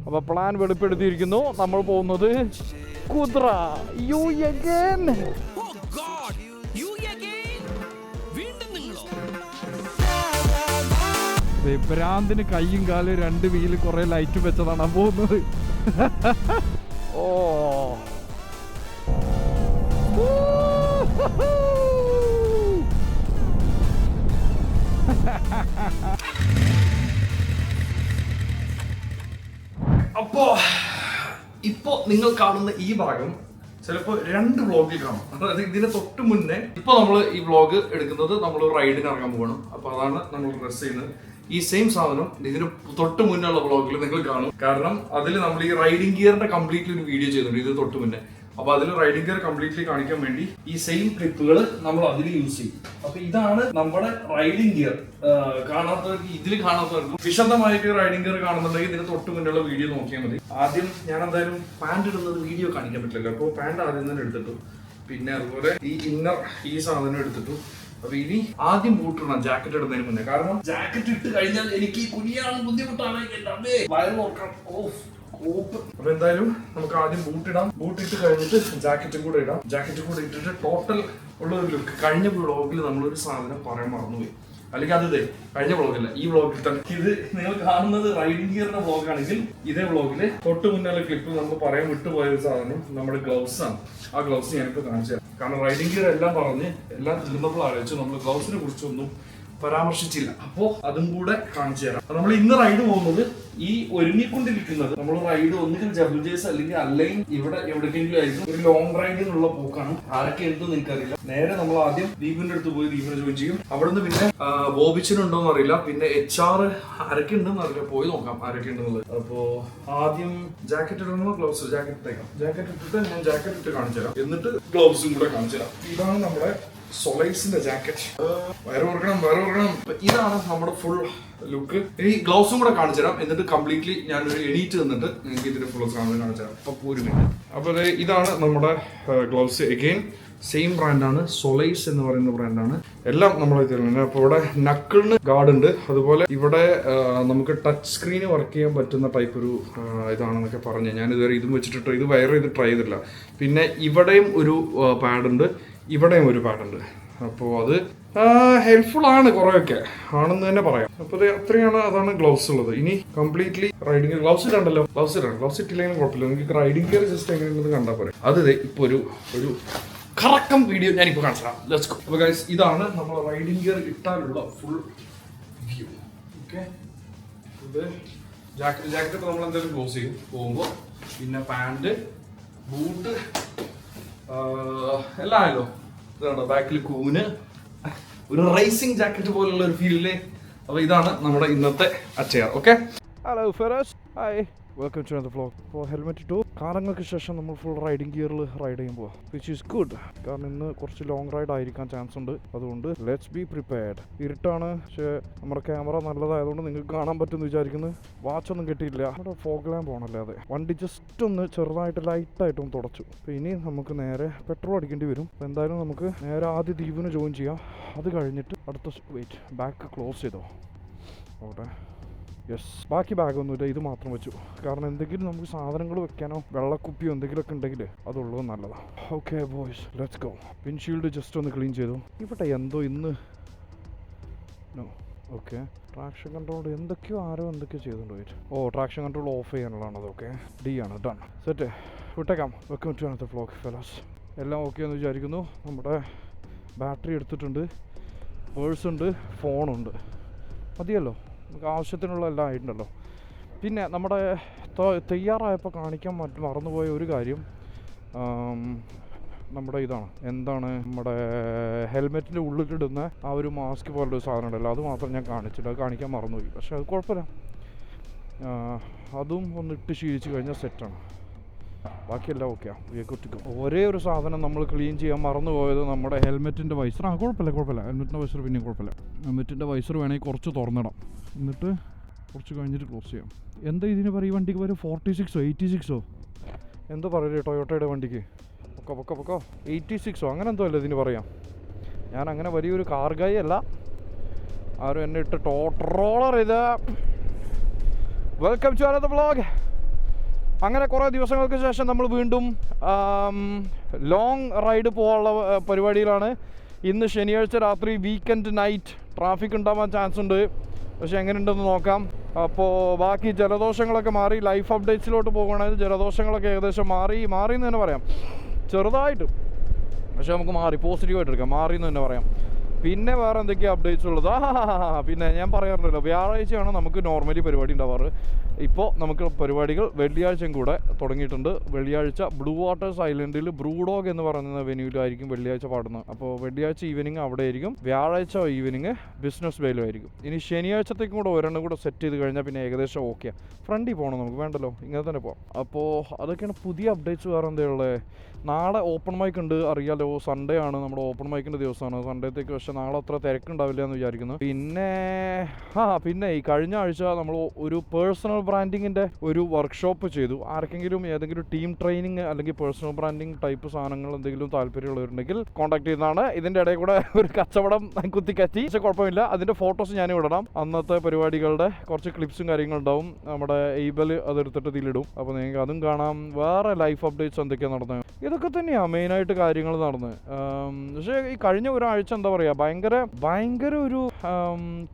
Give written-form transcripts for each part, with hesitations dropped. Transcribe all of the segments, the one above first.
അപ്പോൾ പ്ലാൻ വെളിപ്പെടുത്തിയിരിക്കുന്നു. നമ്മൾ പോകുന്നത് കുദ്ര. You again. ഭ്രാന്തിന് കയ്യും കാലും 2 വീല് കുറെ ലൈറ്റ് വെച്ചതാണ് പോകുന്നത്. ഓ അപ്പോ ഇപ്പോ നിങ്ങൾ കാണുന്ന ഈ ഭാഗം ചിലപ്പോൾ 2 വ്ളോഗിൽ കാണും. അതായത് ഇതിന് തൊട്ട് മുന്നേ ഇപ്പൊ നമ്മൾ ഈ വ്ളോഗ് എടുക്കുന്നത് നമ്മൾ റൈഡിന് ഇറങ്ങാൻ പോകണം. അപ്പൊ അതാണ് നമ്മൾ ഡ്രസ് ചെയ്യുന്നത്. ഈ സെയിം സാധനം ഇതിന് തൊട്ട് മുന്നുള്ള വ്ളോഗിൽ നിങ്ങൾ കാണും. കാരണം അതിൽ നമ്മൾ ഈ റൈഡിംഗ് ഗിയറിന്റെ കംപ്ലീറ്റ്ലി ഒരു വീഡിയോ ചെയ്തിട്ടുണ്ട് ഇത് തൊട്ട് മുന്നേ. അപ്പൊ അതിൽ റൈഡിംഗ് ഗിയർ കംപ്ലീറ്റ്ലി കാണിക്കാൻ വേണ്ടി ഈ സെയിം ക്ലിപ്പുകൾ നമ്മൾ അതിൽ യൂസ് ചെയ്യും. അപ്പൊ ഇതാണ് നമ്മുടെ റൈഡിംഗ് ഗിയർ. കാണാത്തവർക്ക് ഇതിൽ കാണാത്തവർക്ക് വിശദമായിട്ട് റൈഡിംഗ് ഗിയർ കാണുന്നുണ്ടെങ്കിൽ ഇതിന് തൊട്ട് മുന്നുള്ള വീഡിയോ നോക്കിയാൽ മതി. ആദ്യം ഞാൻ എന്തായാലും പാന്റ് ഇടുന്നത് വീഡിയോ കാണിക്കാൻ പറ്റില്ല. അപ്പോൾ പാന്റ് ആദ്യം തന്നെ എടുത്തിട്ടു. പിന്നെ അതുപോലെ ഈ ഇന്നർ ഈ സാധനം എടുത്തിട്ടു. അപ്പൊ ഇനി ആദ്യം ബൂട്ട് ഇടണം ജാക്കറ്റ് ഇടുന്നതിന് മുന്നേ. കാരണം ജാക്കറ്റ് ഇട്ട് കഴിഞ്ഞാൽ എനിക്ക് കുനിയാണ് ബുദ്ധിമുട്ടാണ്. വയറ് നോക്കണം. അപ്പൊ എന്തായാലും നമുക്ക് ആദ്യം ബൂട്ട് ഇടാം. ബൂട്ട് ഇട്ട് കഴിഞ്ഞിട്ട് ജാക്കറ്റും കൂടെ ഇടാം. ജാക്കറ്റും കൂടെ ഇട്ടിട്ട് ടോട്ടൽ ഉള്ള ഒരു ലുക്ക്. കഴിഞ്ഞ വ്ളോഗിൽ നമ്മളൊരു സാധനം പറയാൻ മറന്നുപോയി. അല്ലെങ്കിൽ അത് കഴിഞ്ഞ വ്ളോഗല്ല, ഈ വ്ളോഗിൽ തന്നെ. ഇത് നിങ്ങൾ കാണുന്നത് റൈഡിംഗ് ഗിയറിന്റെ വ്ളോഗാണെങ്കിൽ ഇതേ വ്ളോഗില് തൊട്ട് മുന്നുള്ള ക്ലിപ്പിൽ നമ്മൾ പറയാൻ വിട്ടുപോയ ഒരു സാധനം നമ്മുടെ ഗ്ലൗസ് ആണ്. ആ ഗ്ലൗസ് ഞാനിപ്പോ കാണിച്ചു തരാം. കാരണം റൈഡിംഗ് ഗിയർ എല്ലാം പറഞ്ഞ് എല്ലാം തീർന്നപ്പോൾ ആലോചിച്ചു നമ്മൾ ഗ്ലൗസിനെ കുറിച്ചൊന്നും പരാമർശിച്ചില്ല. അപ്പോ അതും കൂടെ കാണിച്ചു തരാം. നമ്മൾ ഇന്ന് റൈഡ് പോകുന്നത് ഈ ഒരുങ്ങിക്കൊണ്ടിരിക്കുന്നത് നമ്മൾ റൈഡ് ഒന്നുകിൽ ജബിൾ ജേസ് അല്ലെങ്കിൽ ഇവിടെ എവിടേക്കെങ്കിലും ആയിരിക്കും. ഒരു ലോങ് റൈഡിനുള്ള പോക്കാണ്. ആരൊക്കെ എന്തെന്ന് എനിക്കറിയില്ല. നേരെ നമ്മൾ ആദ്യം ദീപിന്റെ അടുത്ത് പോയി ദീപിനെ ജോയിൻ ചെയ്യും. അവിടുന്ന് പിന്നെ ബോബിച്ചിനുണ്ടോന്ന് അറിയില്ല. പിന്നെ HR ആരൊക്കെ ഉണ്ടെന്ന് അറിയില്ല. പോയി നോക്കാം ആരൊക്കെ ഉണ്ടെന്നുള്ളത്. അപ്പോ ആദ്യം ജാക്കറ്റ് ഇടണോ ഗ്ലൗസ്? ജാക്കറ്റ് ഇട്ടേക്കാം. ജാക്കറ്റ് ഇട്ടിട്ട് ഞാൻ ജാക്കറ്റ് ഇട്ട് കാണിച്ചു തരാം. എന്നിട്ട് ഗ്ലൗസും കൂടെ കാണിച്ചു തരാം. ഇതാണ് നമ്മുടെ സൊളൈസിന്റെ ജാക്കറ്റ്. വയറ് ഓർക്കണം. ഇതാണ് നമ്മുടെ ഫുൾ ലുക്ക്. ഈ ഗ്ലൗസും കൂടെ കാണിച്ചു തരാം. എന്നിട്ട് കംപ്ലീറ്റ്ലി ഞാനൊരു എണീറ്റ് നിന്നിട്ട് എനിക്ക് ഇതിന്റെ ഫുൾ സാധനം കാണിച്ചു തരാം. അപ്പൊ ഒരു മിനിറ്റ്. അപ്പൊ ഇതാണ് നമ്മുടെ ഗ്ലൗസ്. എഗെയിൻ സെയിം ബ്രാൻഡാണ്. സൊളൈസ് എന്ന് പറയുന്ന ബ്രാൻഡാണ്. എല്ലാം നമ്മൾ ഇതിലുണ്ട്. അപ്പോൾ ഇവിടെ നക്കിളിന് ഗാർഡ് ഉണ്ട്. അതുപോലെ ഇവിടെ നമുക്ക് ടച്ച് സ്ക്രീന് വർക്ക് ചെയ്യാൻ പറ്റുന്ന ടൈപ്പ് ഒരു ഇതാണെന്നൊക്കെ പറഞ്ഞ് ഞാൻ ഇതുവരെ ഇതും വെച്ചിട്ട് ഇത് വയർ ചെയ്ത് ട്രൈ ചെയ്തില്ല. പിന്നെ ഇവിടെയും ഒരു പാഡുണ്ട്, ഇവിടെയും ഒരു പാഡുണ്ട്. അപ്പോൾ അത് ഹെൽപ്ഫുൾ ആണ്, കുറേയൊക്കെ ആണെന്ന് തന്നെ പറയാം. അപ്പോൾ അത്രയാണ് അതാണ് ഗ്ലൗസ് ഉള്ളത്. ഇനി കംപ്ലീറ്റ്ലി റൈഡിംഗ് ഗ്ലൗസ് ഇടണ്ടല്ലോ. ഗ്ലൗസ് ഇടണം. ഗ്ലൗസ് ഇട്ടില്ലെങ്കിലും കുഴപ്പമില്ല. നിങ്ങൾക്ക് റൈഡിംഗ് ഗിയർ ജസ്റ്റ് എങ്ങനെയുള്ളത് കണ്ടാൽ പോരെ. അത് ഇപ്പോൾ ഒരു കറക്കം വീഡിയോ ഞാനിപ്പോൾ കാണിച്ചാൽ. Let's go. അപ്പോൾ ഗൈസ് ഇതാണ് നമ്മൾ റൈഡിംഗ് ഗിയർ ഇട്ടാലുള്ള ഫുൾ വ്യൂ. ഓക്കെ, ഇത് ജാക്കറ്റ് നമ്മൾ എന്തായാലും ക്ലോസ് ചെയ്യും പോകുമ്പോൾ. പിന്നെ പാൻറ്, ബൂട്ട് എല്ലാം ആയല്ലോ. ഇതാണോ ബാക്കിൽ കൂന്, ഒരു റേസിംഗ് ജാക്കറ്റ് പോലുള്ള ഒരു ഫീലില്ലേ. അപ്പോൾ ഇതാണ് നമ്മുടെ ഇന്നത്തെ അച്ചയർ. ഓക്കെ, ഹലോ ഫെറസ്, hi, welcome to the vlog. അപ്പോൾ ഹെൽമെറ്റ് ഇട്ടു. കാലങ്ങൾക്ക് ശേഷം നമ്മൾ ഫുൾ റൈഡിംഗ് ഗിയറിൽ റൈഡ് ചെയ്യുമ്പോൾ വിച്ച് ഈസ് ഗുഡ്. കാരണം ഇന്ന് കുറച്ച് ലോങ് റൈഡ് ആയിരിക്കാൻ ചാൻസ് ഉണ്ട്. അതുകൊണ്ട് ലെറ്റ്സ് ബി പ്രിപ്പയർഡ്. ഇരുട്ടാണ്, പക്ഷേ നമ്മുടെ ക്യാമറ നല്ലതായതുകൊണ്ട് നിങ്ങൾക്ക് കാണാൻ പറ്റുമെന്ന് വിചാരിക്കുന്നു. വാച്ചൊന്നും കിട്ടിയില്ല. നമ്മുടെ ഫോഗ് ലാമ്പ് ഓണല്ലേ. അതെ, വണ്ടി ജസ്റ്റ് ഒന്ന് ചെറുതായിട്ട് ലൈറ്റായിട്ടൊന്ന് തുടച്ചു. അപ്പോൾ ഇനി നമുക്ക് നേരെ പെട്രോൾ അടിക്കേണ്ടി വരും. അപ്പോൾ എന്തായാലും നമുക്ക് നേരെ ആദ്യം ദ്വീപിന് ജോയിൻ ചെയ്യാം. അത് കഴിഞ്ഞിട്ട് അടുത്ത ബാക്ക് ക്ലോസ് ചെയ്തോ അവിടെ. യെസ്, ബാക്കി ബാഗൊന്നുമില്ല, ഇത് മാത്രം വെച്ചു. കാരണം എന്തെങ്കിലും നമുക്ക് സാധനങ്ങൾ വെക്കാനോ വെള്ളക്കുപ്പിയോ എന്തെങ്കിലുമൊക്കെ ഉണ്ടെങ്കിൽ അതുള്ളത് നല്ലതാണ്. Okay boys, let's go. Windshield just ഒന്ന് ക്ലീൻ ചെയ്തു. ഇവിടെ എന്തോ ഇന്ന് ഓക്കെ ട്രാക്ഷൻ കൺട്രോൾ എന്തൊക്കെയോ എന്തൊക്കെയോ ചെയ്തുകൊണ്ട് ട്രാക്ഷൻ കൺട്രോൾ ഓഫ് ചെയ്യാനുള്ളതാണ്. അതൊക്കെ ഡി ആണ്. ഡൺ, സെറ്റ്, വിട്ടേക്കാം. Welcome to another vlog fellows. എല്ലാം ഓക്കെ എന്ന് വിചാരിക്കുന്നു. നമ്മുടെ ബാറ്ററി എടുത്തിട്ടുണ്ട്, പേഴ്സ് ഉണ്ട്, ഫോണുണ്ട്, മതിയല്ലോ. നമുക്ക് ആവശ്യത്തിനുള്ള എല്ലാം ആയിട്ടുണ്ടല്ലോ. പിന്നെ നമ്മുടെ തയ്യാറായപ്പോൾ കാണിക്കാൻ മറന്നുപോയ ഒരു കാര്യം നമ്മുടെ ഇതാണ്. എന്താണ് നമ്മുടെ ഹെൽമെറ്റിൻ്റെ ഉള്ളിലിടുന്ന ആ ഒരു മാസ്ക് പോലൊരു സാധനം ഉണ്ടല്ലോ, അത് മാത്രം ഞാൻ കാണിച്ചില്ല. അത് കാണിക്കാൻ മറന്നുപോയി. പക്ഷെ അത് കുഴപ്പമില്ല, അതും ഒന്ന് ഇട്ട് ശീലിച്ച് കഴിഞ്ഞാൽ സെറ്റാണ്. ബാക്കിയെല്ലാം ഓക്കെയാണ്. കുട്ടിക്കും ഒരേ ഒരു സാധനം നമ്മൾ ക്ലീൻ ചെയ്യാൻ മറന്നു പോയത് നമ്മുടെ ഹെൽമെറ്റിൻ്റെ വൈസർ. കുഴപ്പമില്ല. ഹെൽമെറ്റിൻ്റെ വൈസർ പിന്നെയും കുഴപ്പമില്ല. ഹെൽമെറ്റിൻ്റെ വൈസർ വേണമെങ്കിൽ കുറച്ച് തുറന്നിടാം, എന്നിട്ട് കുറച്ച് കഴിഞ്ഞിട്ട് ക്ലോസ് ചെയ്യാം. എന്താ ഇതിന് പറയും, ഈ വണ്ടിക്ക് വരും 46ഓ 86ഓ എന്തോ പറയല്ലേ ടൊയോട്ടയുടെ വണ്ടിക്ക്. പൊക്കോ 86ഓ അങ്ങനെ എന്തോ അല്ലേ ഇതിന് പറയാം. ഞാൻ അങ്ങനെ വലിയൊരു കാർ ഗൈ അല്ല. ആരും എന്നെ ഇട്ട് ടോട്ടറോളർ ചെയ്ത്. Welcome to another vlog. അങ്ങനെ കുറേ ദിവസങ്ങൾക്ക് ശേഷം നമ്മൾ വീണ്ടും ലോങ് റൈഡ് പോകാനുള്ള പരിപാടിയിലാണ്. ഇന്ന് ശനിയാഴ്ച രാത്രി, വീക്കെൻഡ് നൈറ്റ്. ട്രാഫിക് ഉണ്ടാവാൻ ചാൻസ് ഉണ്ട്, പക്ഷെ എങ്ങനെയുണ്ടെന്ന് നോക്കാം. അപ്പോൾ ബാക്കി ജലദോഷങ്ങളൊക്കെ മാറി. ലൈഫ് അപ്ഡേറ്റ്സിലോട്ട് പോകുകയാണെങ്കിൽ ജലദോഷങ്ങളൊക്കെ ഏകദേശം മാറി എന്ന് തന്നെ പറയാം, ചെറുതായിട്ട്. പക്ഷെ നമുക്ക് പോസിറ്റീവായിട്ട് എടുക്കാം, മാറി എന്ന് തന്നെ പറയാം. പിന്നെ വേറെ എന്തൊക്കെയാണ് അപ്ഡേറ്റ്സ് ഉള്ളത്? പിന്നെ ഞാൻ പറയാറുണ്ടല്ലോ, വ്യാഴാഴ്ചയാണ് നമുക്ക് നോർമലി പരിപാടി ഉണ്ടാവാറ്. ഇപ്പോൾ നമുക്ക് പരിപാടികൾ വെള്ളിയാഴ്ചയും കൂടെ തുടങ്ങിയിട്ടുണ്ട്. വെള്ളിയാഴ്ച ബ്ലൂ വാട്ടേഴ്സ് ഐലൻഡിൽ ബ്രൂഡോഗ് എന്ന് പറയുന്ന വെന്യൂവിലായിരിക്കും വെള്ളിയാഴ്ച പാടുന്നത്. അപ്പോൾ വെള്ളിയാഴ്ച ഈവനിങ് അവിടെ ആയിരിക്കും, വ്യാഴാഴ്ച ഈവനിങ് ബിസിനസ് ബേയിലും ആയിരിക്കും. ഇനി ശനിയാഴ്ചത്തേക്കും കൂടെ ഒരെണ്ണം കൂടെ സെറ്റ് ചെയ്ത് കഴിഞ്ഞാൽ പിന്നെ ഏകദേശം ഓക്കെ. ഫ്രണ്ടിൽ പോകണം, നമുക്ക് വേണ്ടല്ലോ, ഇങ്ങനെ തന്നെ പോകാം. അപ്പോൾ അതൊക്കെയാണ് പുതിയ അപ്ഡേറ്റ്സ്. വേറെ എന്താ ഉള്ളത്? നാളെ ഓപ്പൺ മൈക്ക് ഉണ്ട്, അറിയാലോ. സൺഡേ ആണ് നമ്മുടെ ഓപ്പൺ മൈക്കിൻ്റെ ദിവസമാണ്. സൺഡേത്തേക്ക് പക്ഷേ നാളെ അത്ര തിരക്കുണ്ടാവില്ല എന്ന് വിചാരിക്കുന്നു. പിന്നെ ഈ കഴിഞ്ഞ ആഴ്ച നമ്മൾ ഒരു പേഴ്സണൽ ബ്രാൻഡിങ്ങിൻ്റെ ഒരു വർക്ക്ഷോപ്പ് ചെയ്തു. ആർക്കെങ്കിലും ഏതെങ്കിലും ടീം ട്രെയിനിങ് അല്ലെങ്കിൽ പേഴ്സണൽ ബ്രാൻഡിങ് ടൈപ്പ് സാധനങ്ങൾ എന്തെങ്കിലും താല്പര്യമുള്ളവരുണ്ടെങ്കിൽ കോൺടാക്ട് ചെയ്യുന്നതാണ്. ഇതിൻ്റെ ഇടയിൽ കൂടെ ഒരു കച്ചവടം കുത്തിക്കറ്റി, പക്ഷേ കുഴപ്പമില്ല. അതിൻ്റെ ഫോട്ടോസ് ഞാൻ ഇടണം. അന്നത്തെ പരിപാടികളുടെ കുറച്ച് ക്ലിപ്സും കാര്യങ്ങളുണ്ടാവും. നമ്മുടെ എയ്ബൽ അതെടുത്തിട്ട് ഇതിലിടും. അപ്പോൾ നിങ്ങൾക്ക് അതും കാണാം. വേറെ ലൈഫ് അപ്ഡേറ്റ്സ് എന്തൊക്കെയാണ് നടന്നത്, ഇതൊക്കെ തന്നെയാണ് മെയിനായിട്ട് കാര്യങ്ങൾ നടന്നത്. പക്ഷേ ഈ കഴിഞ്ഞ ഒരാഴ്ച എന്താ പറയുക, ഭയങ്കര ഒരു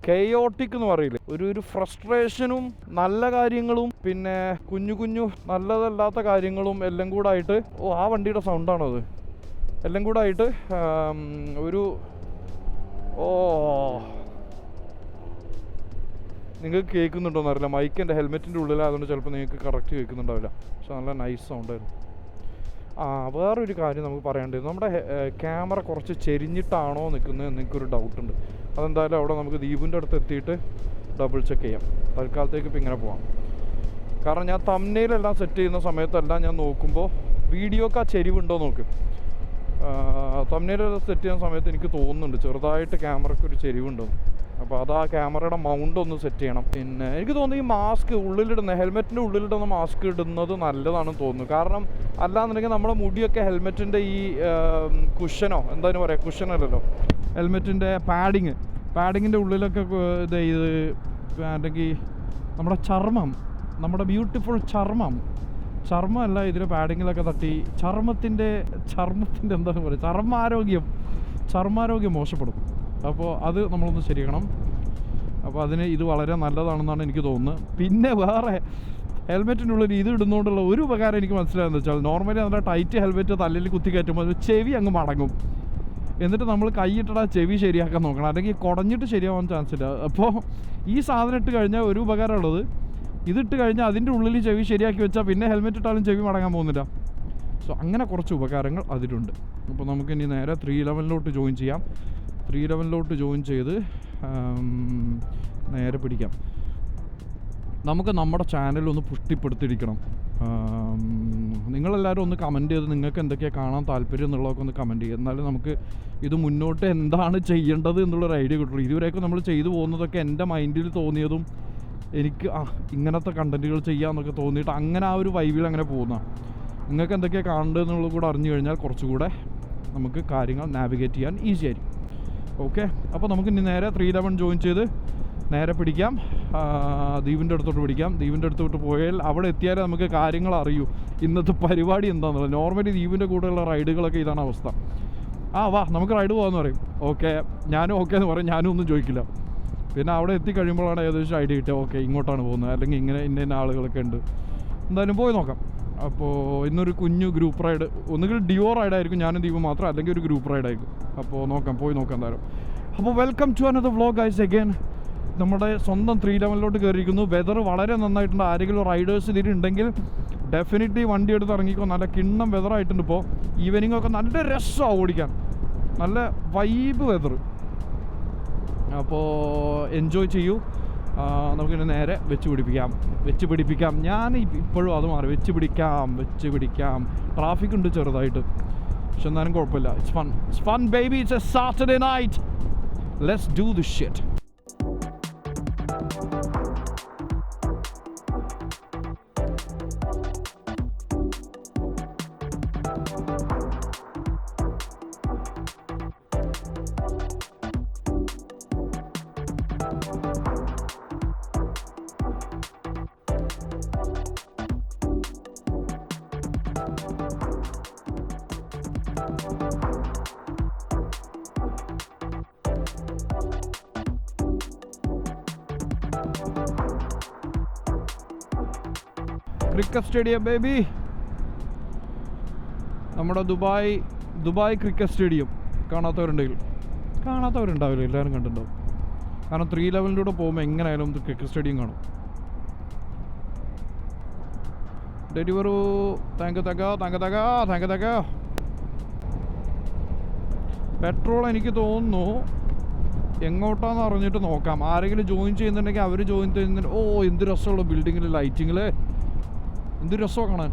കെയോട്ടിക് എന്ന് പറയില്ലേ, ഒരു ഫ്രസ്ട്രേഷനും നല്ല കാര്യങ്ങളും പിന്നെ കുഞ്ഞു നല്ലതല്ലാത്ത കാര്യങ്ങളും എല്ലാം കൂടെ ആയിട്ട്. ആ വണ്ടിയുടെ സൗണ്ടാണോ അത്? എല്ലാം കൂടെ ആയിട്ട് നിങ്ങൾക്ക് കേൾക്കുന്നുണ്ടോയെന്ന് അറിയില്ല. മൈക്ക് എൻ്റെ ഹെൽമെറ്റിൻ്റെ ഉള്ളിലായതുകൊണ്ട് ചിലപ്പോൾ നിങ്ങൾക്ക് കറക്റ്റ് കേൾക്കുന്നുണ്ടാവില്ല. പക്ഷെ നല്ല നൈസ് സൗണ്ടായിരുന്നു. വേറൊരു കാര്യം നമുക്ക് പറയേണ്ടത്, നമ്മുടെ ക്യാമറ കുറച്ച് ചെരിഞ്ഞിട്ടാണോ നിൽക്കുന്നത് എനിക്കൊരു ഡൗട്ടുണ്ട്. അതെന്തായാലും അവിടെ നമുക്ക് ദ്വീപിൻ്റെ അടുത്ത് എത്തിയിട്ട് ഡബിൾ ചെക്ക് ചെയ്യാം. തൽക്കാലത്തേക്ക് ഇപ്പം ഇങ്ങനെ പോവാം. കാരണം ഞാൻ തംബ്നെയിലെല്ലാം സെറ്റ് ചെയ്യുന്ന സമയത്തെല്ലാം ഞാൻ നോക്കുമ്പോൾ വീഡിയോക്ക് ആ ചെരിവുണ്ടോ നോക്കും. തംബ്നെയിലെല്ലാം സെറ്റ് ചെയ്യുന്ന സമയത്ത് എനിക്ക് തോന്നുന്നുണ്ട് ചെറുതായിട്ട് ക്യാമറയ്ക്ക് ഒരു ചെരിവുണ്ടോ. അപ്പോൾ അത് ആ ക്യാമറയുടെ മൗണ്ട് ഒന്ന് സെറ്റ് ചെയ്യണം. പിന്നെ എനിക്ക് തോന്നുന്നു ഈ മാസ്ക് ഹെൽമെറ്റിൻ്റെ ഉള്ളിലിടുന്ന മാസ്ക് ഇടുന്നത് നല്ലതാണെന്ന് തോന്നുന്നു. കാരണം അല്ലാന്നുണ്ടെങ്കിൽ നമ്മുടെ മുടിയൊക്കെ ഹെൽമെറ്റിൻ്റെ ഈ കുഷനോ എന്തായാലും പറയാം, കുഷനല്ലല്ലോ, ഹെൽമെറ്റിൻ്റെ പാഡിങ്ങിൻ്റെ ഉള്ളിലൊക്കെ അല്ലെങ്കിൽ നമ്മുടെ നമ്മുടെ ബ്യൂട്ടിഫുൾ ചർമ്മമല്ല ഇതിൻ്റെ പാഡിങ്ങിലൊക്കെ തട്ടി ചർമ്മത്തിൻ്റെ എന്താണ് പറയുക, ചർമ്മാരോഗ്യം മോശപ്പെടും. അപ്പോൾ അത് നമ്മളൊന്ന് ശരിയാക്കണം. അപ്പോൾ അതിന് ഇത് വളരെ നല്ലതാണെന്നാണ് എനിക്ക് തോന്നുന്നത്. പിന്നെ വേറെ ഹെൽമെറ്റിൻ്റെ ഉള്ളിൽ ഇത് ഇടുന്നതുകൊണ്ടുള്ള ഒരു ഉപകാരം എനിക്ക് മനസ്സിലായെന്ന് വെച്ചാൽ, നോർമലി നല്ല ടൈറ്റ് ഹെൽമെറ്റ് തലയിൽ കുത്തി കയറ്റുമ്പോൾ ചെവി അങ്ങ് മടങ്ങും. എന്നിട്ട് നമ്മൾ കൈയിട്ടാ ചെവി ശരിയാക്കാൻ നോക്കണം, അല്ലെങ്കിൽ കുടഞ്ഞിട്ട് ശരിയാവാൻ ചാൻസ് ഇല്ല. അപ്പോൾ ഈ സാധനം ഇട്ട് കഴിഞ്ഞാൽ ഒരു ഉപകാരമുള്ളത്, ഇതിട്ട് കഴിഞ്ഞാൽ അതിൻ്റെ ഉള്ളിൽ ചെവി ശരിയാക്കി വെച്ചാൽ പിന്നെ ഹെൽമെറ്റ് ഇട്ടാലും ചെവി മടങ്ങാൻ പോകുന്നില്ല. സോ അങ്ങനെ കുറച്ച് ഉപകാരങ്ങൾ അതിലുണ്ട്. അപ്പോൾ നമുക്കിനി നേരെ 311 ജോയിൻ ചെയ്യാം. 311 ജോയിൻ ചെയ്ത് നേരെ പിടിക്കാം. നമുക്ക് നമ്മുടെ ചാനലൊന്ന് പുഷ്ടിപ്പെടുത്തിയിരിക്കണം. നിങ്ങളെല്ലാവരും ഒന്ന് കമൻറ്റ് ചെയ്ത് നിങ്ങൾക്ക് എന്തൊക്കെയാണ് കാണാൻ താല്പര്യം എന്നുള്ളതൊക്കെ ഒന്ന് കമൻറ്റ് ചെയ്യുക. എന്നാലും നമുക്ക് ഇത് മുന്നോട്ട് എന്താണ് ചെയ്യേണ്ടത് എന്നുള്ളൊരു ഐഡിയ കിട്ടുള്ളൂ. ഇതുവരെയൊക്കെ നമ്മൾ ചെയ്തു പോകുന്നതൊക്കെ എൻ്റെ മൈൻഡിൽ തോന്നിയതും എനിക്ക് ഇങ്ങനത്തെ കണ്ടൻറ്റുകൾ ചെയ്യാമെന്നൊക്കെ തോന്നിയിട്ട് അങ്ങനെ ആ ഒരു വൈബിൽ അങ്ങനെ പോകുന്ന. നിങ്ങൾക്ക് എന്തൊക്കെയാണ് കാണേണ്ടതെന്നുള്ളത് കൂടെ അറിഞ്ഞു കഴിഞ്ഞാൽ കുറച്ചുകൂടെ നമുക്ക് കാര്യങ്ങൾ നാവിഗേറ്റ് ചെയ്യാൻ ഈസി ആയിരിക്കും. ഓക്കെ, അപ്പോൾ നമുക്ക് ഇനി നേരെ 311 ജോയിൻ ചെയ്ത് നേരെ പിടിക്കാം. ദ്വീപിൻ്റെ അടുത്തോട്ട് പിടിക്കാം. ദ്വീപിൻ്റെ അടുത്തോട്ട് പോയാൽ അവിടെ എത്തിയാലേ നമുക്ക് കാര്യങ്ങൾ അറിയൂ ഇന്നത്തെ പരിപാടി എന്താണെന്നുള്ളത്. നോർമലി ദ്വീപിൻ്റെ കൂടെയുള്ള റൈഡുകളൊക്കെ ഇതാണ് അവസ്ഥ. വാ നമുക്ക് റൈഡ് പോകാമെന്ന് പറയും. ഓക്കെ, ഞാനും ഓക്കെ എന്ന് പറയും, ഞാനും ഒന്നും ചോദിക്കില്ല. പിന്നെ അവിടെ എത്തിക്കഴിയുമ്പോഴാണ് ഏകദേശം ഐഡിയ കിട്ടുക, ഓക്കെ ഇങ്ങോട്ടാണ് പോകുന്നത്, അല്ലെങ്കിൽ ഇന്ന ആളുകളൊക്കെ ഉണ്ട്. എന്തായാലും പോയി നോക്കാം. അപ്പോൾ ഇന്നൊരു കുഞ്ഞു ഗ്രൂപ്പ് റൈഡ്, ഒന്നുകിൽ ഡിയോ റൈഡായിരിക്കും, ഞാനും ദ്വീപ് മാത്രം, അല്ലെങ്കിൽ ഒരു ഗ്രൂപ്പ് റൈഡായിരിക്കും. അപ്പോൾ പോയി നോക്കാം എന്തായാലും. അപ്പോൾ welcome to another vlog guys again. നമ്മുടെ സ്വന്തം 311 കയറിയിരിക്കുന്നു. വെതർ വളരെ നന്നായിട്ടുണ്ട്. ആരെങ്കിലും റൈഡേഴ്സ് ഇതിലുണ്ടെങ്കിൽ ഡെഫിനറ്റ്ലി വണ്ടി എടുത്ത് ഇറങ്ങിക്കോ. നല്ല കിണ്ണം വെതറായിട്ടുണ്ട്. ഇപ്പോൾ ഈവനിങ് ഒക്കെ നല്ല രസമാണ് ഓടിക്കാൻ, നല്ല വൈബ് വെതർ. അപ്പോൾ എൻജോയ് ചെയ്യൂ. നമുക്കിനി നേരെ വെച്ച് പിടിപ്പിക്കാം. ഞാൻ ഇപ്പോഴും അത് മാറി വെച്ച് പിടിക്കാം. ട്രാഫിക് ഉണ്ട് ചെറുതായിട്ട്, പക്ഷെ എന്നാലും കുഴപ്പമില്ല. It's fun baby, it's a Saturday night, let's do this shit. Cricket stadium baby, നമ്മുടെ ദുബായ് ക്രിക്കറ്റ് സ്റ്റേഡിയം. കാണാത്തവരുണ്ടാവില്ല, എല്ലാവരും കണ്ടിട്ടുണ്ടാവും. കാരണം 3 ലെവലിലൂടെ പോകുമ്പോൾ എങ്ങനെയായാലും ക്രിക്കറ്റ് സ്റ്റേഡിയം കാണും. Deliveroo thank you. പെട്രോൾ എനിക്ക് തോന്നുന്നു എങ്ങോട്ടാന്ന് അറിഞ്ഞിട്ട് നോക്കാം. ആരെങ്കിലും ജോയിൻ ചെയ്യുന്നുണ്ടെങ്കിൽ അവർ ജോയിൻ ചെയ്യുന്നുണ്ട്. ഓ എന്ത് രസമുള്ള ബിൽഡിങ്ങിൽ ലൈറ്റിങ്ങിൽ, എന്ത് രസമാണ് കാണാൻ,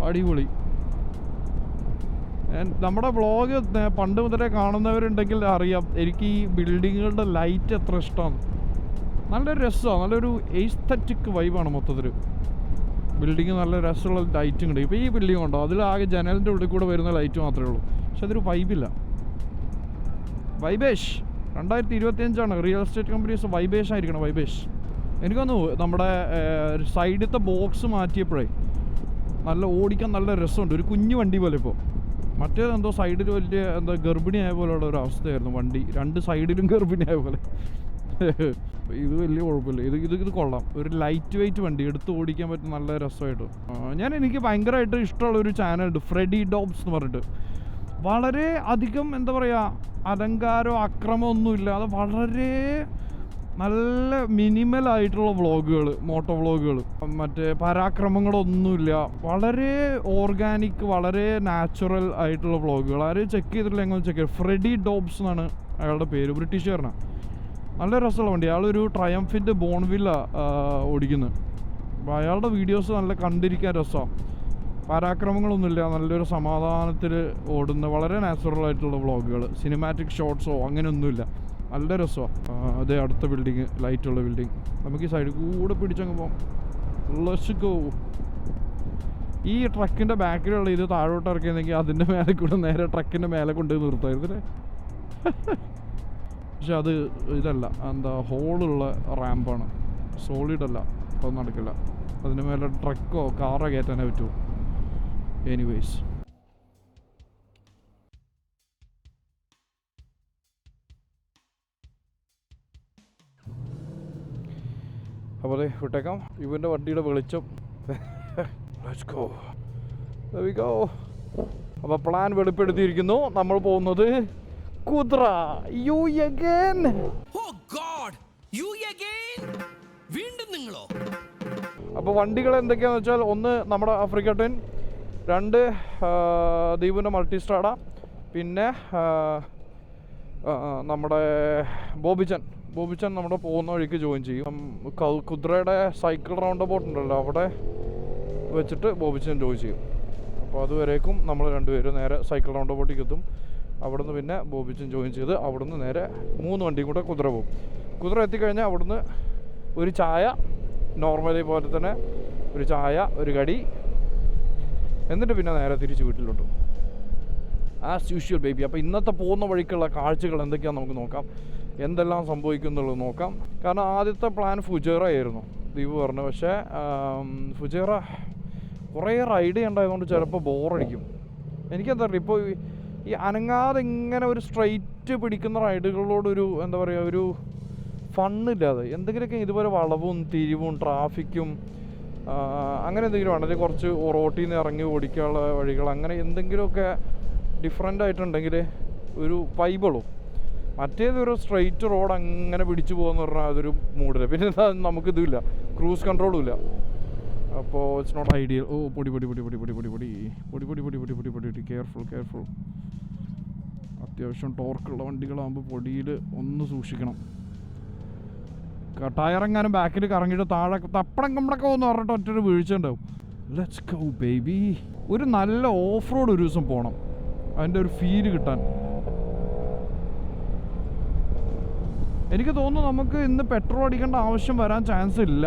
അടിപൊളി. നമ്മുടെ വ്ളോഗ് പണ്ട് മുതലേ കാണുന്നവരുണ്ടെങ്കിൽ അറിയാം എനിക്ക് ഈ ബിൽഡിങ്ങുകളുടെ ലൈറ്റ് എത്ര ഇഷ്ടമാണ്. നല്ലൊരു രസമാണ്, നല്ലൊരു എസ്തറ്റിക് വൈബാണ് മൊത്തത്തിൽ. ബിൽഡിങ് നല്ല രസമുള്ള ലൈറ്റും ഉണ്ട്. ഇപ്പോൾ ഈ ബിൽഡിംഗ് ഉണ്ടോ, അതിലാകെ ജനലിൻ്റെ ഉള്ളിൽ കൂടെ വരുന്ന ലൈറ്റ് മാത്രമേ ഉള്ളൂ. പക്ഷെ അതൊരു വൈബില്ല. വൈബേഷ് 2025 റിയൽ എസ്റ്റേറ്റ് കമ്പനീസ് വൈബേഷ് ആയിരിക്കണം. വൈബേഷ് എനിക്കൊന്നു നമ്മുടെ സൈഡിലത്തെ ബോക്സ് മാറ്റിയപ്പോഴേ നല്ല ഓടിക്കാൻ നല്ല രസമുണ്ട്. ഒരു കുഞ്ഞു വണ്ടി പോലെ ഇപ്പോൾ. മറ്റേതെന്തോ സൈഡിൽ വലിയ എന്താ ഗർഭിണിയായ പോലെയുള്ള ഒരു അവസ്ഥയായിരുന്നു വണ്ടി, 2 സൈഡിലും ഗർഭിണിയായ പോലെ. ഇത് വലിയ കുഴപ്പമില്ല. ഇത് കൊള്ളാം. ഒരു ലൈറ്റ് വെയിറ്റ് വണ്ടി എടുത്ത് ഓടിക്കാൻ പറ്റും, നല്ല രസമായിട്ട്. എനിക്ക് ഭയങ്കരമായിട്ട് ഇഷ്ടമുള്ള ഒരു ചാനലുണ്ട്, ഫ്രെഡി ഡോബ്സ് എന്ന് പറഞ്ഞിട്ട്. വളരെ അധികം എന്താ പറയുക, അലങ്കാരമോ അക്രമമോ ഒന്നുമില്ലാതെ വളരെ നല്ല മിനിമലായിട്ടുള്ള വ്ളോഗുകൾ, മോട്ടോ വ്ളോഗുകൾ, മറ്റേ പരാക്രമങ്ങളൊന്നുമില്ല. വളരെ ഓർഗാനിക്, വളരെ നാച്ചുറൽ ആയിട്ടുള്ള വ്ളോഗുകൾ. ആരും ചെക്ക് ചെയ്തിട്ടില്ല, എങ്ങനെ ചെക്ക് ചെയ്യും. ഫ്രെഡി ഡോബ്സ് എന്നാണ് അയാളുടെ പേര്, ബ്രിട്ടീഷുകാരനാണ്. നല്ല രസമുള്ള വണ്ടി. അയാളൊരു ട്രയംഫിൻ്റെ ബോൺവില്ല ഓടിക്കുന്നത്. അപ്പോൾ അയാളുടെ വീഡിയോസ് നല്ല കണ്ടിരിക്കാൻ രസമാണ്. പരാക്രമങ്ങളൊന്നുമില്ല, നല്ലൊരു സമാധാനത്തിൽ ഓടുന്ന വളരെ നാച്ചുറൽ ആയിട്ടുള്ള വ്ളോഗുകൾ. സിനിമാറ്റിക് ഷോട്ട്സോ അങ്ങനെയൊന്നുമില്ല, നല്ല രസമാണ്. അതേ അടുത്ത ബിൽഡിങ്, ലൈറ്റുള്ള ബിൽഡിങ്. നമുക്ക് ഈ സൈഡിൽ കൂടെ പിടിച്ചങ്ങ് പോകാം. Let's go. ഈ ട്രക്കിൻ്റെ ബാക്കിലുള്ള ഇത് താഴോട്ട് ഇറക്കിയെങ്കിൽ അതിൻ്റെ മേലെ കൂടെ നേരെ ട്രക്കിൻ്റെ മേലെ കൊണ്ടുപോയി നിർത്തായിരുന്നല്ലേ. പക്ഷെ അത് ഇതല്ല, എന്താ ഹോളുള്ള റാമ്പാണ്, സോളിഡല്ല. അപ്പോൾ നടക്കില്ല. അതിന് മേലെ ട്രക്കോ കാറോ കയറ്റാനേ പറ്റുമോ. എനിവേയ്സ്, അപ്പോൾ അതെ വിട്ടേക്കാം. ഇവൻ്റെ വണ്ടിയുടെ വെളിച്ചം. Let's go. There we go. അപ്പോൾ പ്ലാൻ വെളിപ്പെടുത്തിയിരിക്കുന്നു. നമ്മൾ പോകുന്നത് കുദ്ര. You again? Oh God! You again? വീണ്ടും നിങ്ങളോ? അപ്പോൾ വണ്ടികൾ എന്തൊക്കെയാണെന്ന് വെച്ചാൽ, ഒന്ന് നമ്മുടെ ആഫ്രിക്ക ട്വിൻ, 2 ദീപുവിൻ്റെ മൾട്ടിസ്ട്രാഡ, പിന്നെ നമ്മുടെ ബോബിച്ചൻ നമ്മുടെ പോകുന്ന വഴിക്ക് ജോയിൻ ചെയ്യും. കുദ്രയുടെ സൈക്കിൾ റൗണ്ട് അബൌട്ട് ഉണ്ടല്ലോ, അവിടെ വെച്ചിട്ട് ബോബിച്ചൻ ജോയിൻ ചെയ്യും. അപ്പോൾ അതുവരേക്കും നമ്മൾ 2 പേരും നേരെ സൈക്കിൾ റൗണ്ട് അബൌട്ടിലേക്ക് എത്തും. അവിടുന്ന് പിന്നെ ബോബിച്ചൻ ജോയിൻ ചെയ്ത് അവിടുന്ന് നേരെ 3 വണ്ടിയും കൂടെ കുദ്ര പോകും. കുദ്ര എത്തിക്കഴിഞ്ഞാൽ അവിടുന്ന് ഒരു ചായ, നോർമലി പോലെ തന്നെ ഒരു ചായ, ഒരു കടി, എന്നിട്ട് പിന്നെ നേരെ തിരിച്ച് വീട്ടിലോട്ട് ആസ് യൂഷ്വൽ ബേബി. അപ്പോൾ ഇന്നത്തെ പോകുന്ന വഴിക്കുള്ള കാഴ്ചകൾ എന്തൊക്കെയാണെന്ന് നമുക്ക് നോക്കാം, എന്തെല്ലാം സംഭവിക്കുന്നുള്ളത് നോക്കാം. കാരണം ആദ്യത്തെ പ്ലാൻ ഫുജേറ ആയിരുന്നു, ദീപ് പറഞ്ഞു. പക്ഷേ ഫുജേറ കുറേ റൈഡ് ചെയ്യേണ്ടതുകൊണ്ട് ചിലപ്പോൾ ബോറടിക്കും. എനിക്കെന്താ പറയുക, ഇപ്പോൾ ഈ അനങ്ങാതെ ഇങ്ങനെ ഒരു സ്ട്രെയിറ്റ് പിടിക്കുന്ന റൈഡുകളോടൊരു എന്താ പറയുക, ഒരു ഫണ്ണില്ലാതെ എന്തെങ്കിലുമൊക്കെ ഇതുപോലെ വളവും തിരിവും ട്രാഫിക്കും അങ്ങനെ എന്തെങ്കിലും ആണ്, അല്ലെങ്കിൽ കുറച്ച് റോട്ടിൽ നിന്ന് ഇറങ്ങി ഓടിക്കാനുള്ള വഴികൾ, അങ്ങനെ എന്തെങ്കിലുമൊക്കെ ഡിഫറെൻ്റ് ആയിട്ടുണ്ടെങ്കിൽ ഒരു വൈബുള്ളൂ. മറ്റേതൊരു സ്ട്രെയിറ്റ് റോഡ് അങ്ങനെ പിടിച്ചു പോകുമെന്ന് പറഞ്ഞാൽ അതൊരു മൂഡില്ല. പിന്നെ നമുക്കിതില്ല, ക്രൂസ് കൺട്രോളും ഇല്ല. അപ്പോൾ ഇറ്റ്സ് നോട്ട് ഐഡിയൽ. ഓ പൊടി പൊടി പൊടി പൊടി പൊടി പൊടി പൊടി പൊടി പൊടി പൊടി പൊടി പൊടി പൊടി കെയർഫുൾ. അത്യാവശ്യം ടോർക്കുള്ള വണ്ടികളാകുമ്പോൾ പൊടിയിൽ ഒന്ന് സൂക്ഷിക്കണം. ടയറെങ്ങാനും ബാക്കിൽ കറങ്ങിയിട്ട് താഴെ തപ്പടം കമ്പടക്കം എന്ന് പറഞ്ഞിട്ട് ഒറ്റൊരു വീഴ്ച ഉണ്ടാവും. Let's go baby. ഒരു നല്ല ഓഫ് റോഡ് ഒരു ദിവസം പോകണം, അതിൻ്റെ ഒരു ഫീല് കിട്ടാൻ. എനിക്ക് തോന്നുന്നു നമുക്ക് ഇന്ന് പെട്രോൾ അടിക്കേണ്ട ആവശ്യം വരാൻ ചാൻസ് ഇല്ല.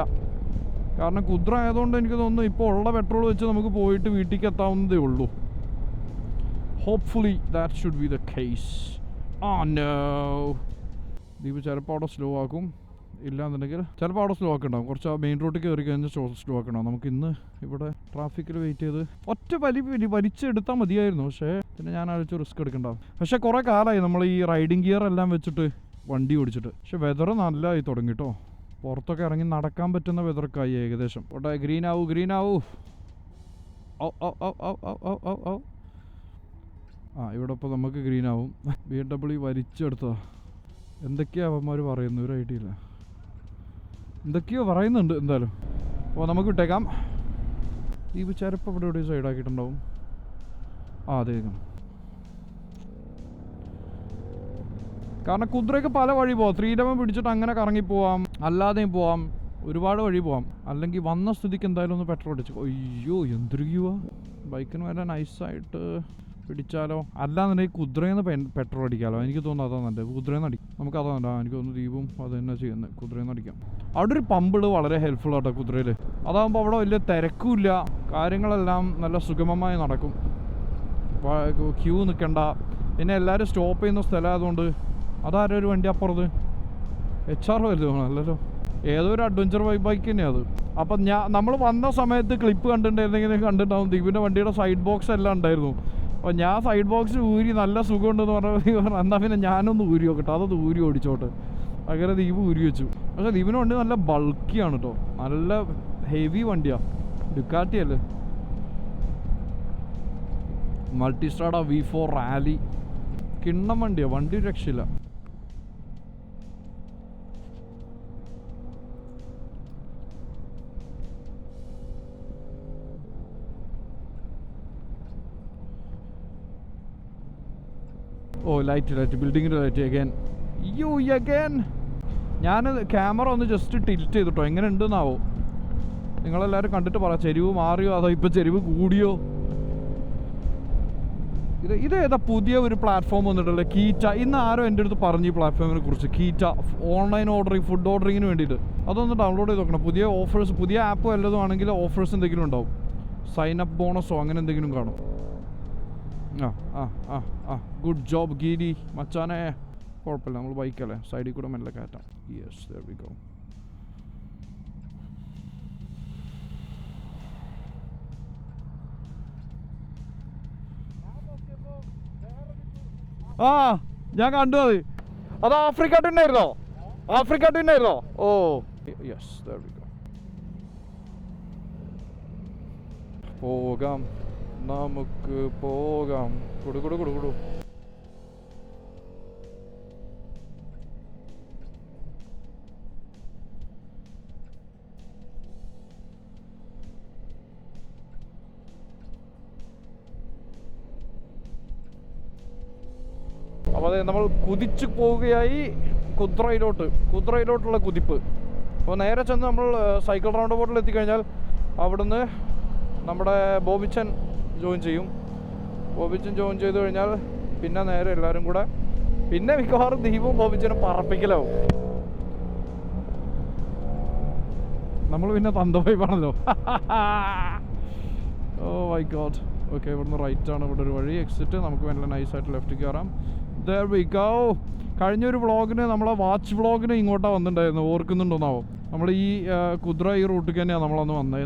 കാരണം കുദ്ര ആയതുകൊണ്ട് എനിക്ക് തോന്നുന്നു ഇപ്പോൾ ഉള്ള പെട്രോൾ വെച്ച് നമുക്ക് പോയിട്ട് വീട്ടിലേക്ക് എത്താവുന്നതേ ഉള്ളൂ. Hopefully that should be the case. No, Deep ചിലപ്പോൾ അവിടെ സ്ലോ ആക്കും, ഇല്ലാന്നുണ്ടെങ്കിൽ ചിലപ്പോൾ അവിടെ സ്ലോ ആക്കുണ്ടാവും. കുറച്ച് മെയിൻ റോഡിൽ കയറി കഴിഞ്ഞാൽ സ്ലോ ആക്കണ്ടാവും. നമുക്ക് ഇന്ന് ഇവിടെ ട്രാഫിക്കിൽ വെയിറ്റ് ചെയ്ത് ഒറ്റ വലിച്ചെടുത്താൽ മതിയായിരുന്നു. പക്ഷേ പിന്നെ ഞാൻ ആലോചിച്ച് റിസ്ക് എടുക്കണ്ടാവും. പക്ഷേ കുറേ കാലമായി നമ്മൾ ഈ റൈഡിങ് ഗിയർ എല്ലാം വെച്ചിട്ട് വണ്ടി ഓടിച്ചിട്ട്. പക്ഷെ വെതർ നല്ലതായി തുടങ്ങി കേട്ടോ. പുറത്തൊക്കെ ഇറങ്ങി നടക്കാൻ പറ്റുന്ന വെതർക്കായി ഏകദേശം. ഓട്ടെ, ഗ്രീൻ ആവൂ, ഗ്രീൻ ആവൂ. ഓ ഓ ഓ ഓ ഓ ഓ ഓ ഓ. ആ, ഇവിടെ ഇപ്പോൾ നമുക്ക് ഗ്രീൻ ആവും. BMW വലിച്ചെടുത്തതാ. എന്തൊക്കെയാ അവന്മാർ പറയുന്നു, ഒരു ഐഡിയ ഇല്ല. എന്തൊക്കെയോ പറയുന്നുണ്ട് എന്തായാലും. അപ്പോൾ നമുക്ക് വിട്ടേക്കാം. ഈ ചിലപ്പോൾ ഇവിടെ എവിടെ സൈഡാക്കിയിട്ടുണ്ടാവും. ആ, അതെ. കാരണം കുതിരയ്ക്ക് പല വഴി പോവാം. 311 പിടിച്ചിട്ട് അങ്ങനെ കറങ്ങി പോവാം, അല്ലാതെയും പോവാം, ഒരുപാട് വഴി പോവാം. അല്ലെങ്കിൽ വന്ന സ്ഥിതിക്ക് എന്തായാലും ഒന്ന് പെട്രോൾ അടിച്ചു. അയ്യോ, എന്തൊരു ക്യൂവാ. ബൈക്കിന് വരെ നൈസായിട്ട് പിടിച്ചാലോ, അല്ലാന്നുണ്ടെങ്കിൽ കുതിരയിൽ നിന്ന് പെട്രോൾ അടിക്കാമല്ലോ. എനിക്ക് തോന്നുന്നു അതാണ് നല്ലത്. കുതിരയിൽ നിന്ന് അടിക്കും. നമുക്ക് അതാണ് നല്ലത്. എനിക്ക് തോന്നുന്നു ദീപും അത് തന്നെ ചെയ്യുന്നത്. കുതിരയിൽ നിന്ന് അടിക്കാം. അവിടെ ഒരു പമ്പിൾ വളരെ ഹെൽപ്ഫുൾ ആട്ടോ കുതിരയിൽ. അതാകുമ്പോൾ അവിടെ വലിയ തിരക്കുമില്ല, കാര്യങ്ങളെല്ലാം നല്ല സുഗമമായി നടക്കും. ക്യൂ നിൽക്കണ്ട. പിന്നെ എല്ലാവരും സ്റ്റോപ്പ് ചെയ്യുന്ന സ്ഥലമായതുകൊണ്ട്. അതാരോ ഒരു വണ്ടി അപ്പുറത്ത് HR വരുമോ അല്ലല്ലോ, ഏതോ ഒരു അഡ്വഞ്ചർ ബൈക്ക് തന്നെയാണ് അത്. അപ്പം നമ്മൾ വന്ന സമയത്ത് ക്ലിപ്പ് കണ്ടിട്ടുണ്ടെങ്കിൽ കണ്ടിട്ടുണ്ടാവും. ദീപിൻ്റെ വണ്ടിയുടെ സൈഡ് ബോക്സ് എല്ലാം ഉണ്ടായിരുന്നു. അപ്പോൾ ഞാൻ സൈഡ് ബോക്സ് ഊരി നല്ല സുഖമുണ്ടെന്ന് പറഞ്ഞു. എന്നാൽ പിന്നെ ഞാനൊന്ന് ഊരി നോക്കട്ടെ, അതൊന്ന് ഊരി ഓടിച്ചോട്ടെ. അങ്ങനെ ദീപ് ഊരി വെച്ചു. പക്ഷേ ദീപിൻ്റെ വണ്ടി നല്ല ബൾക്കിയാണ് കേട്ടോ, നല്ല ഹെവി വണ്ടിയാണ്. ഡുക്കാറ്റി അല്ലേ, മൾട്ടിസ്ട്രാഡ V4 റാലി. കിണ്ണം വണ്ടിയാണ്, വണ്ടി രക്ഷയില്ല. ഓ, ലൈറ്റ് ബിൽഡിങ്ങിൻ്റെ ലൈറ്റ് അഗൈൻ. അഗൈൻ. ഞാൻ ക്യാമറ ഒന്ന് ജസ്റ്റ് ടിൽറ്റ് ചെയ്തിട്ടോ, എങ്ങനെ ഉണ്ടെന്നാവോ. നിങ്ങളെല്ലാവരും കണ്ടിട്ട് പറ, ചെരിവ് മാറിയോ അതോ ഇപ്പോൾ ചെരിവ് കൂടിയോ. ഇതേതാ പുതിയ ഒരു പ്ലാറ്റ്ഫോം വന്നിട്ടല്ലേ, കീറ്റ. ഇന്ന് ആരോ എൻ്റെ അടുത്ത് പറഞ്ഞു ഈ പ്ലാറ്റ്ഫോമിനെ കുറിച്ച്. കീറ്റ ഓൺലൈൻ ഓർഡറിങ്, ഫുഡ് ഓർഡറിങ്ങിന് വേണ്ടിയിട്ട്. അതൊന്ന് ഡൗൺലോഡ് ചെയ്ത് നോക്കണം. പുതിയ ഓഫേഴ്സ്, പുതിയ ആപ്പ് വല്ലതും ആണെങ്കിൽ ഓഫേഴ്സ് എന്തെങ്കിലും ഉണ്ടാവും. സൈൻ അപ്പ് ബോണസോ അങ്ങനെ എന്തെങ്കിലും കാണും. ഗുഡ് ജോബ് ഗീരി മച്ചാനെ. കുഴപ്പമില്ല, നമ്മൾ ബൈക്കല്ലേ, സൈഡിൽ കൂടെ മെല്ലെ കയറ്റാം. Yes, there we go. ആ, ഞാൻ കണ്ടു അത് ആഫ്രിക്ക ടിന്നായിരുന്നോ? ആഫ്രിക്ക ടിന്നായിരുന്നോ? Oh yes, there we go. പോകാം, നമുക്ക് പോകാം. കൊടു. അപ്പോൾ അതെ, നമ്മൾ കുതിച്ചു പോവുകയായി കുതിരയിലോട്ടുള്ള കുതിപ്പ്. അപ്പോൾ നേരെ ചെന്ന് നമ്മൾ സൈക്കിൾ റൗണ്ട് ബോട്ടിൽ എത്തിക്കഴിഞ്ഞാൽ അവിടുന്ന് നമ്മുടെ ബോബിച്ചൻ ജോയിൻ ചെയ്യും. ബോബിച്ചൻ ജോയിൻ ചെയ്ത് കഴിഞ്ഞാൽ പിന്നെ നേരെ എല്ലാവരും കൂടെ, പിന്നെ മിക്കവാറും ദീപവും ബോബിച്ചനും പറപ്പിക്കലാവും. നമ്മൾ പിന്നെ തന്തവൈബാണല്ലോ. Oh my God. ഓക്കെ, ഇവിടുന്ന് റൈറ്റാണ് ഇവിടെ ഒരു വഴി, എക്സിറ്റ്. നമുക്ക് നല്ല നൈസായിട്ട് ലെഫ്റ്റ് കയറാം. There we go. കഴിഞ്ഞൊരു വ്ളോഗിന്, നമ്മളെ വാച്ച് വ്ളോഗിന് ഇങ്ങോട്ടാണ് വന്നിട്ടുണ്ടായിരുന്നു, ഓർക്കുന്നുണ്ടോന്നാവും. നമ്മൾ ഈ കുതിര ഈ റൂട്ടിൽ തന്നെയാണ് നമ്മളന്ന് വന്നത്.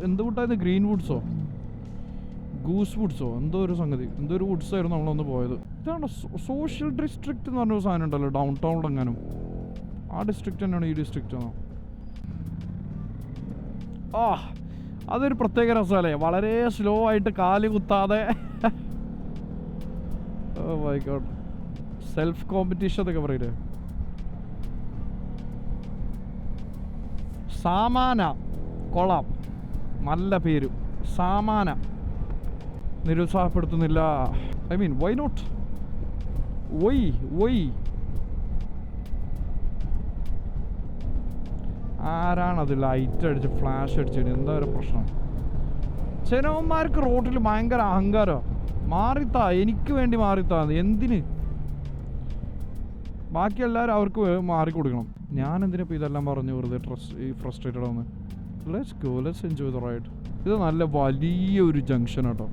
എന്ത് വുഡായിരുന്നു? ഗ്രീൻ വുഡ്സോ ഗൂസ് വുഡ്സോ എന്തോ ഒരു സംഗതി, എന്തോ ഒരു വുഡ്സ് ആയിരുന്നു നമ്മളൊന്ന് പോയത്. ഇതാണ് സോഷ്യൽ ഡിസ്ട്രിക്റ്റ് എന്ന് പറഞ്ഞൊരു സാധനം ഉണ്ടല്ലോ ഡൗൺ ടൗണിലെങ്ങാനും. ആ ഡിസ്ട്രിക്റ്റ് തന്നെയാണ് ഈ ഡിസ്ട്രിക്റ്റ് ആണോ? ആ, അതൊരു പ്രത്യേക രസമല്ലേ, വളരെ സ്ലോ ആയിട്ട് കാല് കുത്താതെ. Oh my God, self competition എന്നൊക്കെ പറയില്ലേ. സാമാന കൊള്ളാം, നല്ല പേര് സാമാന. നിരുത്സാഹപ്പെടുത്തുന്നില്ല. I mean why not, why ആരാണത് ലൈറ്റ് അടിച്ച് ഫ്ലാഷ് അടിച്ചിട്ട്? എന്താ ഒരു പ്രശ്നം? ചിലവന്മാർക്ക് റോട്ടിൽ ഭയങ്കര അഹങ്കാരമാണ്. മാറിത്താ, എനിക്ക് വേണ്ടി മാറിത്താ. എന്തിന്? ബാക്കി എല്ലാവരും അവർക്ക് മാറിക്കൊടുക്കണം. ഞാൻ എന്തിനിപ്പോൾ ഇതെല്ലാം പറഞ്ഞു വെറുതെ ഫ്രസ്ട്രേറ്റഡ് ആവുന്നത്? Let's go, let's enjoy the ride. ഇത് നല്ല വലിയൊരു ജംഗ്ഷൻ കേട്ടോ,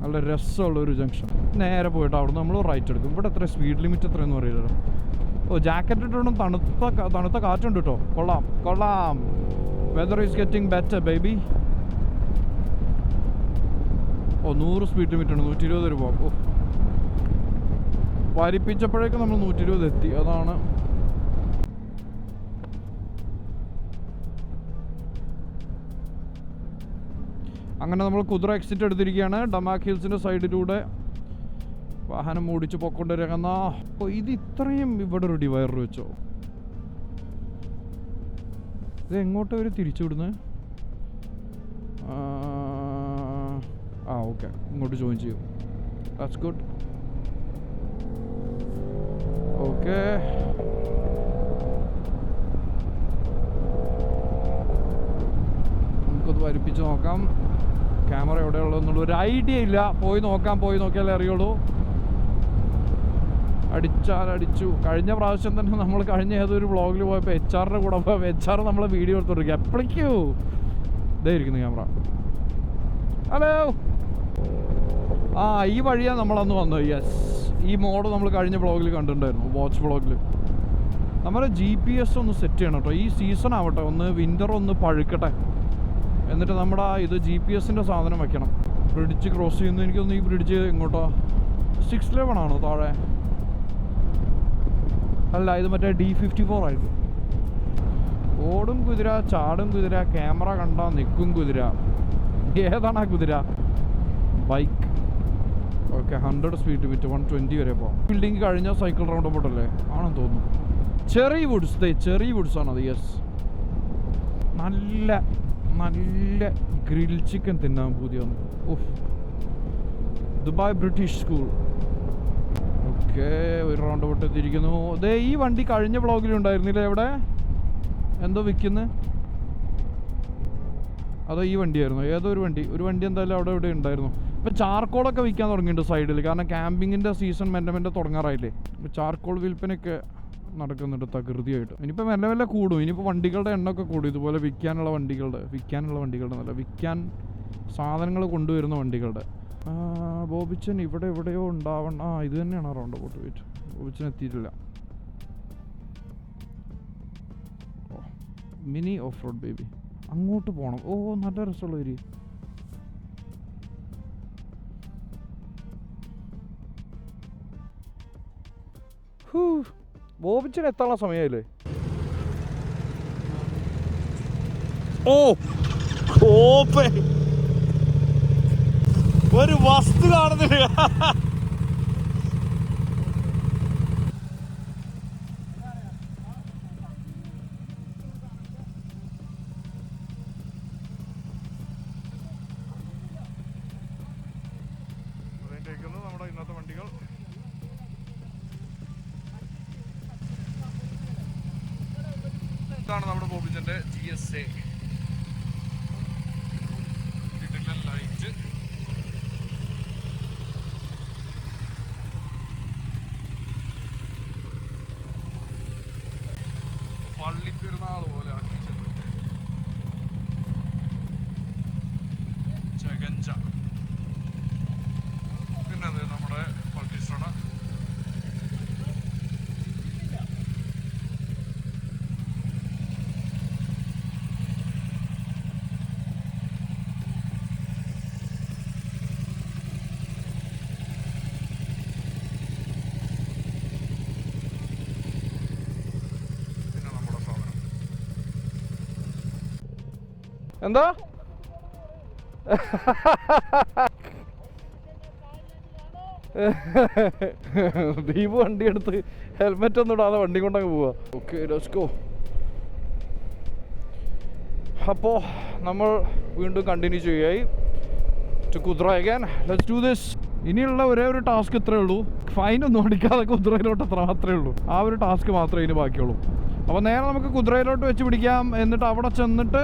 നല്ല രസമുള്ളൊരു ജംഗ്ഷൻ. നേരെ പോയിട്ട് അവിടെ നമ്മൾ റൈറ്റ് എടുക്കും. ഇവിടെ എത്ര സ്പീഡ് ലിമിറ്റ് എത്രയെന്ന് അറിയില്ലല്ലോ. ഓ, ജാക്കറ്റ് ഇട്ടോണ്ടും തണുത്ത കാറ്റുണ്ട് കേട്ടോ. കൊള്ളാം. Weather is getting better baby. Oh, 100 speed limit ഉണ്ട്, 120 രൂപ. ഓ, വരിപ്പിച്ചപ്പോഴേക്കും നമ്മൾ 120 എത്തി. അതാണ് അങ്ങനെ നമ്മൾ കുതിര എക്സിറ്റ് എടുത്തിരിക്കുകയാണ്. ഡമാക് ഹിൽസിൻ്റെ സൈഡിലൂടെ വാഹനം ഓടിച്ച് പൊക്കൊണ്ടിരിക്കുന്ന. അപ്പോൾ ഇത് ഇത്രയും ഇവിടെ ഒരു ഡിവൈഡർ വെച്ചോ? ഇത് എങ്ങോട്ട് അവർ തിരിച്ചുവിടുന്നത്? ഓക്കെ, ഇങ്ങോട്ട് ജോയിൻ ചെയ്യും. That's good. ഓക്കെ, നമുക്കത് വലിപ്പിച്ച് നോക്കാം. ക്യാമറ എവിടെയുള്ളതെന്നുള്ളൊരു ഐഡിയ ഇല്ല. പോയി നോക്കിയാലേ അറിയുള്ളൂ. അടിച്ചു. കഴിഞ്ഞ പ്രാവശ്യം തന്നെ നമ്മൾ കഴിഞ്ഞ ഏതൊരു വ്ളോഗിൽ പോയപ്പോൾ HR കൂടെ പോയപ്പോൾ HR നമ്മളെ വീഡിയോ എടുത്തോണ്ടിരിക്കുക. എപ്പോഴേക്കോ ഇതായിരിക്കുന്നു ക്യാമറ. ഹലോ, ഈ വഴിയാണ് നമ്മളന്ന് വന്നത്. യെസ്, ഈ മോഡ് നമ്മൾ കഴിഞ്ഞ വ്ളോഗിൽ കണ്ടിട്ടുണ്ടായിരുന്നു, വാച്ച് വ്ളോഗിൽ. നമ്മുടെ GPS ഒന്ന് സെറ്റ് ചെയ്യണം കേട്ടോ. ഈ സീസൺ ആവട്ടെ, ഒന്ന് വിൻ്റർ ഒന്ന് പഴുക്കട്ടെ, എന്നിട്ട് നമ്മുടെ ഇത് GPS-ൻ്റെ സാധനം വെക്കണം. ബ്രിഡ്ജ് ക്രോസ് ചെയ്യുന്നു. എനിക്കൊന്ന് ഈ ബ്രിഡ്ജ് ഇങ്ങോട്ടോ 611 ആണോ താഴെ? അല്ല, ഇത് മറ്റേ D54 ആയിട്ട്. ഓടും കുതിര, ചാടും കുതിര, ക്യാമറ കണ്ടാൽ നിൽക്കും കുതിര. ഏതാണ് ആ കുതിര? ബൈക്ക്. ഓക്കെ, 100 സ്പീഡ് ലിമിറ്റ്, 120 വരെ പോകാം. ബിൽഡിങ് കഴിഞ്ഞ സൈക്കിൾ റൗണ്ട് പോട്ടല്ലേ ആണെന്ന് തോന്നുന്നു. ചെറി വുഡ്സ് ആണത്. യെസ്, നല്ല ഗ്രിൽ ചിക്കൻ തിന്നാൻ പുതിയൊന്ന്. ഓഹ്, ദുബായ് ബ്രിട്ടീഷ് സ്കൂൾ. ഓക്കെ, ഒരു റൗണ്ട് പോട്ട് എത്തിയിരിക്കുന്നു. അതെ, ഈ വണ്ടി കഴിഞ്ഞ വ്ളോഗിലുണ്ടായിരുന്നില്ലേ? എവിടെ എന്തോ വിൽക്കുന്നത്? അതോ ഈ വണ്ടിയായിരുന്നു? ഏതോ ഒരു വണ്ടി എന്തായാലും അവിടെ ഇവിടെ ഉണ്ടായിരുന്നു. ഇപ്പം ചാർക്കോളൊക്കെ വിൽക്കാൻ തുടങ്ങിയിട്ടുണ്ട് സൈഡിൽ. കാരണം ക്യാമ്പിങ്ങിൻ്റെ സീസൺ മെല്ലെ തുടങ്ങാറായില്ലേ. ചാർക്കോൾ വിൽപ്പനയൊക്കെ നടക്കുന്നുണ്ട് തകൃതിയായിട്ട്. ഇനിയിപ്പോൾ മെല്ലെ കൂടും. ഇനിയിപ്പോൾ വണ്ടികളുടെ എണ്ണമൊക്കെ കൂടും. ഇതുപോലെ വിൽക്കാനുള്ള വണ്ടികളുടെ നല്ല വിൽക്കാൻ സാധനങ്ങൾ കൊണ്ടുവരുന്ന വണ്ടികളുടെ. ബോബിച്ചൻ ഇവിടെ എവിടെയോ ഉണ്ടാവണം. ഇത് തന്നെയാണ് റൗണ്ട് അബൌട്ട്. വെയിറ്റ്, ബോബിച്ചൻ എത്തിയിട്ടില്ല. Mini off road baby. അങ്ങോട്ട് പോകണം. നല്ല രസമുള്ള ഏരിയ. ബോബിച്ചൻ എത്താനുള്ള സമയമായില്ലേ? ഒരു വസ്തു കാണുന്നില്ല. നമ്മുടെ ഇന്നത്തെ വണ്ടികൾ. ഇതാണ് നമ്മുടെ ബോബിച്ചന്റെ GSA ഡിജിറ്റൽ ലൈറ്റ്. പള്ളിപ്പെരുന്നാൾ പോലെ ആക്കി ചകഞ്ച. പിന്നെ അത് നമ്മുടെ മൾട്ടിസ്ട്രോണ. എന്താ ദീപ് വണ്ടി എടുത്ത് ഹെൽമെറ്റ് ഒന്നും ഇടാതെ വണ്ടി കൊണ്ടങ്ങ് പോവാ. Okay, let's go. അപ്പോൾ നമ്മൾ വീണ്ടും കണ്ടിന്യൂ ചെയ്യുകയായി ടു കുതിര അഗൈൻ. Let's do this. ഇനിയുള്ള ഒരേ ഒരു ടാസ്ക് ഇത്രയേ ഉള്ളൂ. ഫൈനൊന്നും അടിക്കാതെ കുതിരയിലോട്ട് അത്ര മാത്രമേ ഉള്ളൂ. ആ ഒരു ടാസ്ക് മാത്രമേ ഇനി ബാക്കിയുള്ളൂ. അപ്പോൾ നേരെ നമുക്ക് കുതിരയിലോട്ട് വെച്ച് പിടിക്കാം. എന്നിട്ട് അവിടെ ചെന്നിട്ട്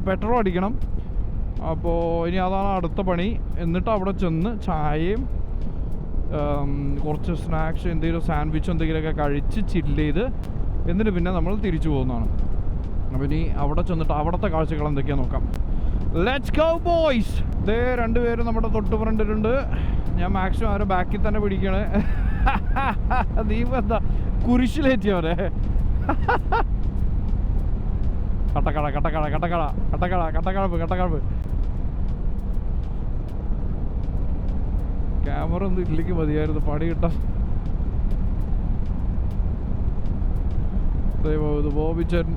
പെട്രോൾ അടിക്കണം. അപ്പോൾ ഇനി അതാണ് അടുത്ത പണി. എന്നിട്ട് അവിടെ ചെന്ന് ചായയും കുറച്ച് സ്നാക്സ്, എന്തെങ്കിലും സാൻഡ്വിച്ച് എന്തെങ്കിലുമൊക്കെ കഴിച്ച് ചില്ല് ചെയ്ത് എന്നിട്ട് പിന്നെ നമ്മൾ തിരിച്ചു പോകുന്നതാണ്. അപ്പോൾ ഇനി അവിടെ ചെന്നിട്ട് അവിടുത്തെ കാഴ്ചകൾ എന്തൊക്കെയാണെന്ന് നോക്കാം. Let's go boys. ദേ രണ്ടുപേരും നമ്മുടെ തൊട്ട് ഫ്രണ്ടിലുണ്ട്. ഞാൻ മാക്സിമം അവരെ ബാക്കിൽ തന്നെ പിടിക്കണേ. ദീപ എന്താ കുരിശിലേറ്റിയവരെ. കട്ടക്കളപ്പ്. ക്യാമറ ഒന്നും ഇല്ലെങ്കിൽ മതിയായിരുന്നു പണി കിട്ടാൻ. ബോബിച്ചൻ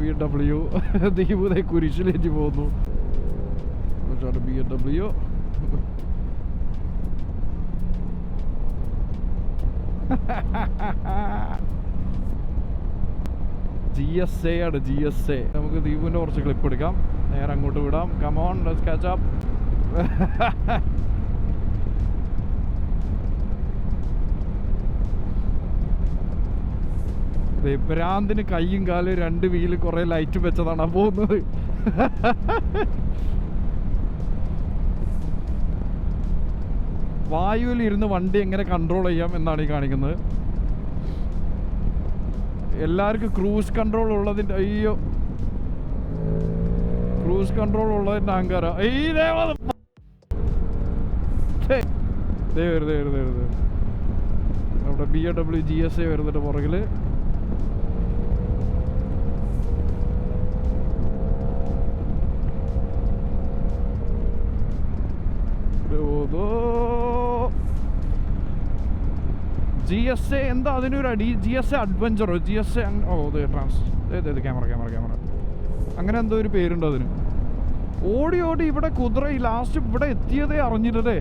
BMW. ദീപുദേ കുരിശിലേറ്റി പോകുന്നു. got a BMW. GSA ആണ് GSA. നമുക്ക് ദീപുവിൻ്റെ കുറച്ച് ക്ലിപ്പ് എടുക്കാം, നേരെ അങ്ങോട്ട് വിടാം. Come on let's catch up. ഭ്രാന്തിന് കയ്യും കാലും 2 വീല് കുറെ ലൈറ്റ് വെച്ചതാണ് പോകുന്നത്. വായുവിൽ ഇരുന്ന് വണ്ടി എങ്ങനെ കൺട്രോൾ ചെയ്യാം എന്നാണ് ഈ കാണിക്കുന്നത്. എല്ലാവർക്കും ക്രൂസ് കൺട്രോൾ ഉള്ളതിൻ്റെ ക്രൂസ് കൺട്രോൾ ഉള്ളതിൻ്റെ അഹങ്കാരം. നമ്മുടെ BMW GSA വരുന്നുണ്ട് പുറകിൽ. GSA എന്താ അതിനൊരു അടി? GSA അഡ്വഞ്ചറോ GSA? ക്യാമറ അങ്ങനെ എന്തോ ഒരു പേരുണ്ട് അതിന്. ഓടി ഇവിടെ കുതിര ലാസ്റ്റ് ഇവിടെ എത്തിയതേ അറിഞ്ഞില്ലേ.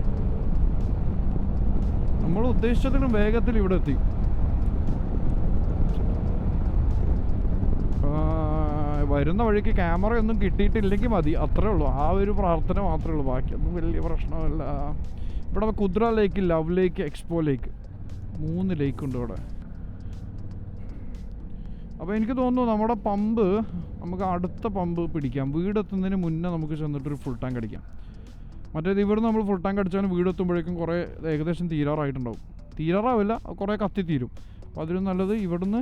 നമ്മൾ ഉദ്ദേശിച്ചതിനും വേഗത്തിൽ ഇവിടെ എത്തി. വരുന്ന വഴിക്ക് ക്യാമറയൊന്നും കിട്ടിയിട്ടില്ലെങ്കിൽ മതി, അത്രേ ഉള്ളൂ. ആ ഒരു പ്രാർത്ഥന മാത്രമേ ഉള്ളൂ, ബാക്കിയൊന്നും വലിയ പ്രശ്നമല്ല. ഇവിടെ കുതിര ലേക്ക്, ലവ് ലേക്ക്, എക്സ്പോ ലേക്ക്, 3 ലേക്കുണ്ട് ഇവിടെ. അപ്പോൾ എനിക്ക് തോന്നുന്നു നമ്മുടെ പമ്പ്, നമുക്ക് അടുത്ത പമ്പ് പിടിക്കാം. വീടെത്തുന്നതിന് മുന്നേ നമുക്ക് ചെന്നിട്ടൊരു ഫുൾ ടാങ്ക് അടിക്കാം. മറ്റേത് ഇവിടെ നമ്മൾ ഫുൾ ടാങ്ക് അടിച്ചാലും വീടെത്തുമ്പോഴേക്കും കുറേ ഏകദേശം തീരാറായിട്ടുണ്ടാവും. തീരാറാവില്ല, കുറേ കത്തിത്തീരും. അപ്പോൾ അതിലും നല്ലത് ഇവിടുന്ന്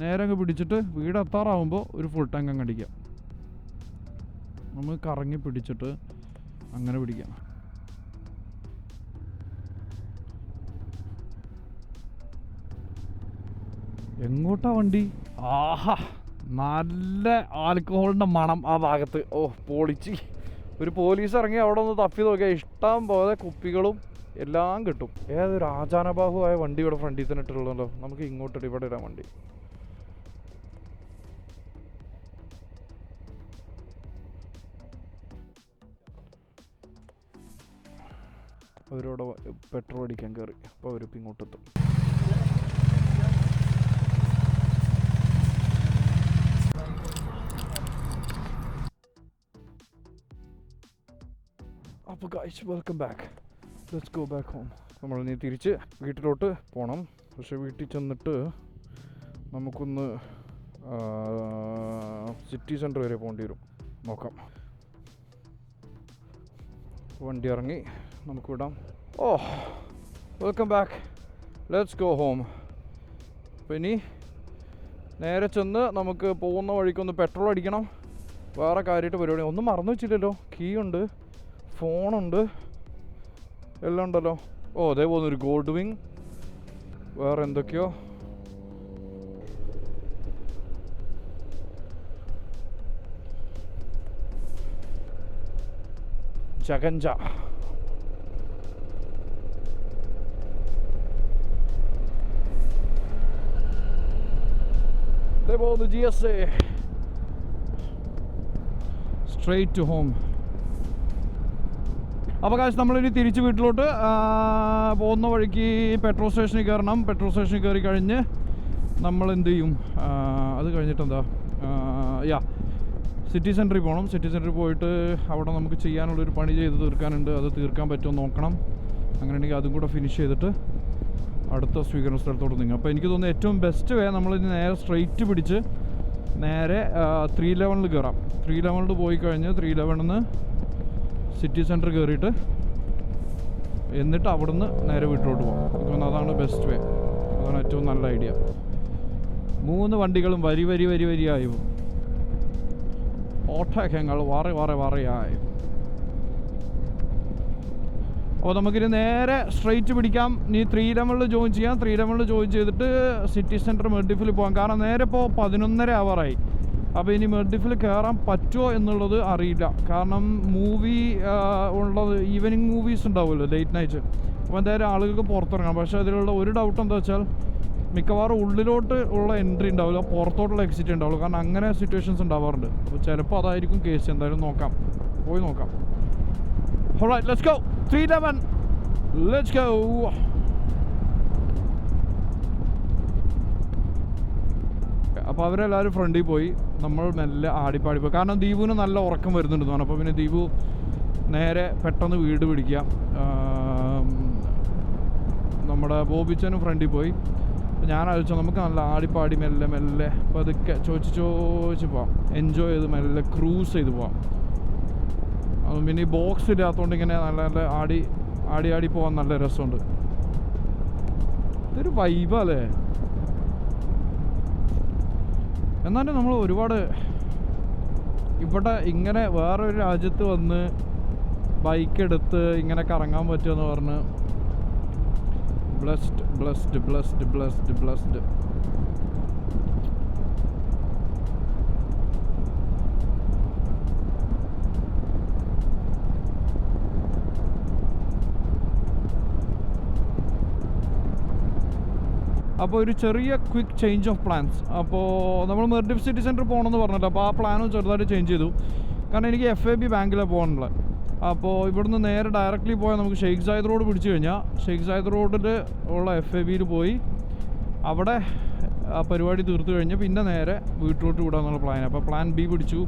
നേരെ അങ്ങ് പിടിച്ചിട്ട് വീടെത്താറാവുമ്പോൾ ഒരു ഫുൾ ടാങ്ക് അങ്ങ് അടിക്കാം. നമുക്ക് കറങ്ങി പിടിച്ചിട്ട് അങ്ങനെ പിടിക്കാം. എങ്ങോട്ടാ വണ്ടി? ആഹാ, നല്ല ആൽക്കഹോളിൻ്റെ മണം ആ ഭാഗത്ത്. ഓ പൊളിച്ച്. ഒരു പോലീസ് ഇറങ്ങി അവിടെ ഒന്ന് തപ്പി നോക്കിയാൽ ഇഷ്ടം പോലെ കുപ്പികളും എല്ലാം കിട്ടും. ഏതൊരു ആചാനബാഹുവായ വണ്ടി ഇവിടെ ഫ്രണ്ടിൽ തന്നെ ഇട്ടുള്ളല്ലോ. നമുക്ക് ഇങ്ങോട്ടിട്ട് ഇവിടെ ഇടാം വണ്ടി. അവരോട് പെട്രോൾ അടിക്കാൻ കയറി. അപ്പോൾ അവരിപ്പോൾ ഇങ്ങോട്ടെത്തും. അപ്പോൾ guys, welcome back. Let's go back home. നമ്മളിനി തിരിച്ച് വീട്ടിലോട്ട് പോകണം. പക്ഷെ വീട്ടിൽ ചെന്നിട്ട് നമുക്കൊന്ന് സിറ്റി സെൻറ്റർ വരെ പോകേണ്ടി വരും. നോക്കാം. വണ്ടി ഇറങ്ങി നമുക്ക് വിടാം. Oh, welcome back. Let's go home. അപ്പോൾ ഇനി നേരെ ചെന്ന് നമുക്ക് പോകുന്ന വഴിക്കൊന്ന് പെട്രോൾ അടിക്കണം. വേറെ കാര്യമായിട്ട് പരിപാടി ഒന്നും മറന്നു വെച്ചില്ലല്ലോ. കീ ഉണ്ട്, ഫോണുണ്ട്, എല്ലാം ഉണ്ടല്ലോ. ഓ, അതേ പോകുന്നൊരു ഗോൾഡ് വിങ്, വേറെ എന്തൊക്കെയോ. ചകഞ്ച. അതേ പോകുന്നു GSA. Straight to home. അപ്പോൾ കാശ് നമ്മളിനി തിരിച്ച് വീട്ടിലോട്ട് പോകുന്ന വഴിക്ക് പെട്രോൾ സ്റ്റേഷനിൽ കയറണം. പെട്രോൾ സ്റ്റേഷനിൽ കയറി കഴിഞ്ഞ് നമ്മൾ എന്ത് ചെയ്യും? അത് കഴിഞ്ഞിട്ടെന്താ, സിറ്റി സെൻറ്ററിൽ പോകണം. സിറ്റി സെൻറ്ററിൽ പോയിട്ട് അവിടെ നമുക്ക് ചെയ്യാനുള്ളൊരു പണി ചെയ്ത് തീർക്കാനുണ്ട്. അത് തീർക്കാൻ പറ്റുമോ നോക്കണം. അങ്ങനെയാണെങ്കിൽ അതും കൂടെ ഫിനിഷ് ചെയ്തിട്ട് അടുത്ത സ്വീകരണ സ്ഥലത്തോട്ട് നീങ്ങും. അപ്പോൾ എനിക്ക് തോന്നുന്നു ഏറ്റവും ബെസ്റ്റ് വേ നമ്മളിനി നേരെ സ്ട്രെയിറ്റ് പിടിച്ച് നേരെ 311 കയറാം. 311 പോയി കഴിഞ്ഞ് 311 സിറ്റി സെൻറ്റർ കയറിയിട്ട് എന്നിട്ട് അവിടുന്ന് നേരെ വീട്ടിലോട്ട് പോകാം. എനിക്ക് അതാണ് ബെസ്റ്റ് വേ. അതാണ് ഏറ്റവും നല്ല ഐഡിയ. 3 വണ്ടികളും വരിയായി ഓട്ടങ്ങൾ വറയായി. അപ്പോൾ നമുക്കിനി നേരെ സ്ട്രെയിറ്റ് പിടിക്കാം. നീ 311 ജോയിൻ ചെയ്യാം. 311 ജോയിൻ ചെയ്തിട്ട് സിറ്റി സെൻറ്റർ മെർഡിഫിൽ പോകാം. കാരണം നേരെ ഇപ്പോൾ 11:30 ആവാറായി. അപ്പോൾ ഇനി മെർഡിഫിൽ കയറാൻ പറ്റുമോ എന്നുള്ളത് അറിയില്ല. കാരണം മൂവി ഉള്ളത് ഈവനിങ് മൂവീസ് ഉണ്ടാവുമല്ലോ, ലേറ്റ് നൈറ്റ്. അപ്പോൾ എന്തായാലും ആളുകൾക്ക് പുറത്തിറങ്ങാം. പക്ഷേ അതിലുള്ള ഒരു ഡൗട്ട് എന്താ വെച്ചാൽ മിക്കവാറും ഉള്ളിലോട്ട് ഉള്ള എൻട്രി ഉണ്ടാവില്ല, പുറത്തോട്ടുള്ള എക്സിറ്റ് ഉണ്ടാവുള്ളൂ. കാരണം അങ്ങനെ സിറ്റുവേഷൻസ് ഉണ്ടാവാറുണ്ട്. അപ്പോൾ ചിലപ്പോൾ അതായിരിക്കും കേസ്. എന്തായാലും നോക്കാം, പോയി നോക്കാം. Alright, let's go. 311. Let's go. അപ്പോൾ അവരെല്ലാവരും ഫ്രണ്ടിൽ പോയി, നമ്മൾ മെല്ലെ ആടിപ്പാടി പോയി. കാരണം ദീപുവിന് നല്ല ഉറക്കം വരുന്നുണ്ടെന്ന് പറഞ്ഞു. അപ്പോൾ പിന്നെ ദീപു നേരെ പെട്ടെന്ന് വീട് പിടിക്കുക. നമ്മുടെ ബോബിച്ചനും ഫ്രണ്ടിൽ പോയി. അപ്പോൾ ഞാൻ ആലോചിച്ചു നമുക്ക് നല്ല ആടിപ്പാടി മെല്ലെ മെല്ലെ പതുക്കെ ചോദിച്ച് പോവാം, എൻജോയ് ചെയ്ത് മെല്ലെ ക്രൂസ് ചെയ്ത് പോവാം. പിന്നെ ഈ ബോക്സ് ഇല്ലാത്തതുകൊണ്ട് ഇങ്ങനെ നല്ല നല്ല ആടി പോകാൻ നല്ല രസമുണ്ട്. ഇതൊരു വൈബല്ലേ. എന്നാലും നമ്മൾ ഒരുപാട് ഇവിടെ ഇങ്ങനെ വേറൊരു രാജ്യത്ത് വന്ന് ബൈക്ക് എടുത്ത് ഇങ്ങനെ കറങ്ങാൻ പറ്റുമെന്ന് പറഞ്ഞ് ബ്ലസ്ഡ്. അപ്പോൾ ഒരു ചെറിയ ക്വിക്ക് ചേഞ്ച് ഓഫ് പ്ലാൻസ്. അപ്പോൾ നമ്മൾ മെർഡിഫ് സിറ്റി സെൻറ്റർ പോകണമെന്ന് പറഞ്ഞിട്ട്, അപ്പോൾ ആ പ്ലാനും ചെറുതായിട്ട് ചേഞ്ച് ചെയ്തു. കാരണം എനിക്ക് FAB ബാങ്കിലാണ് പോകാനുള്ളത്. അപ്പോൾ ഇവിടുന്ന് നേരെ ഡയറക്റ്റ്ലി പോയാൽ നമുക്ക് ഷെയ്ഖ് സായിദ് റോഡ് പിടിച്ചു കഴിഞ്ഞാൽ ഷെയ്ഖ് സായിദ് റോഡിൽ ഉള്ള FABയിൽ പോയി അവിടെ ആ പരിപാടി തീർത്ത് കഴിഞ്ഞ് പിന്നെ നേരെ വീട്ടിലോട്ട് വിടാമെന്നുള്ള പ്ലാൻ. അപ്പോൾ പ്ലാൻ B പിടിച്ചു.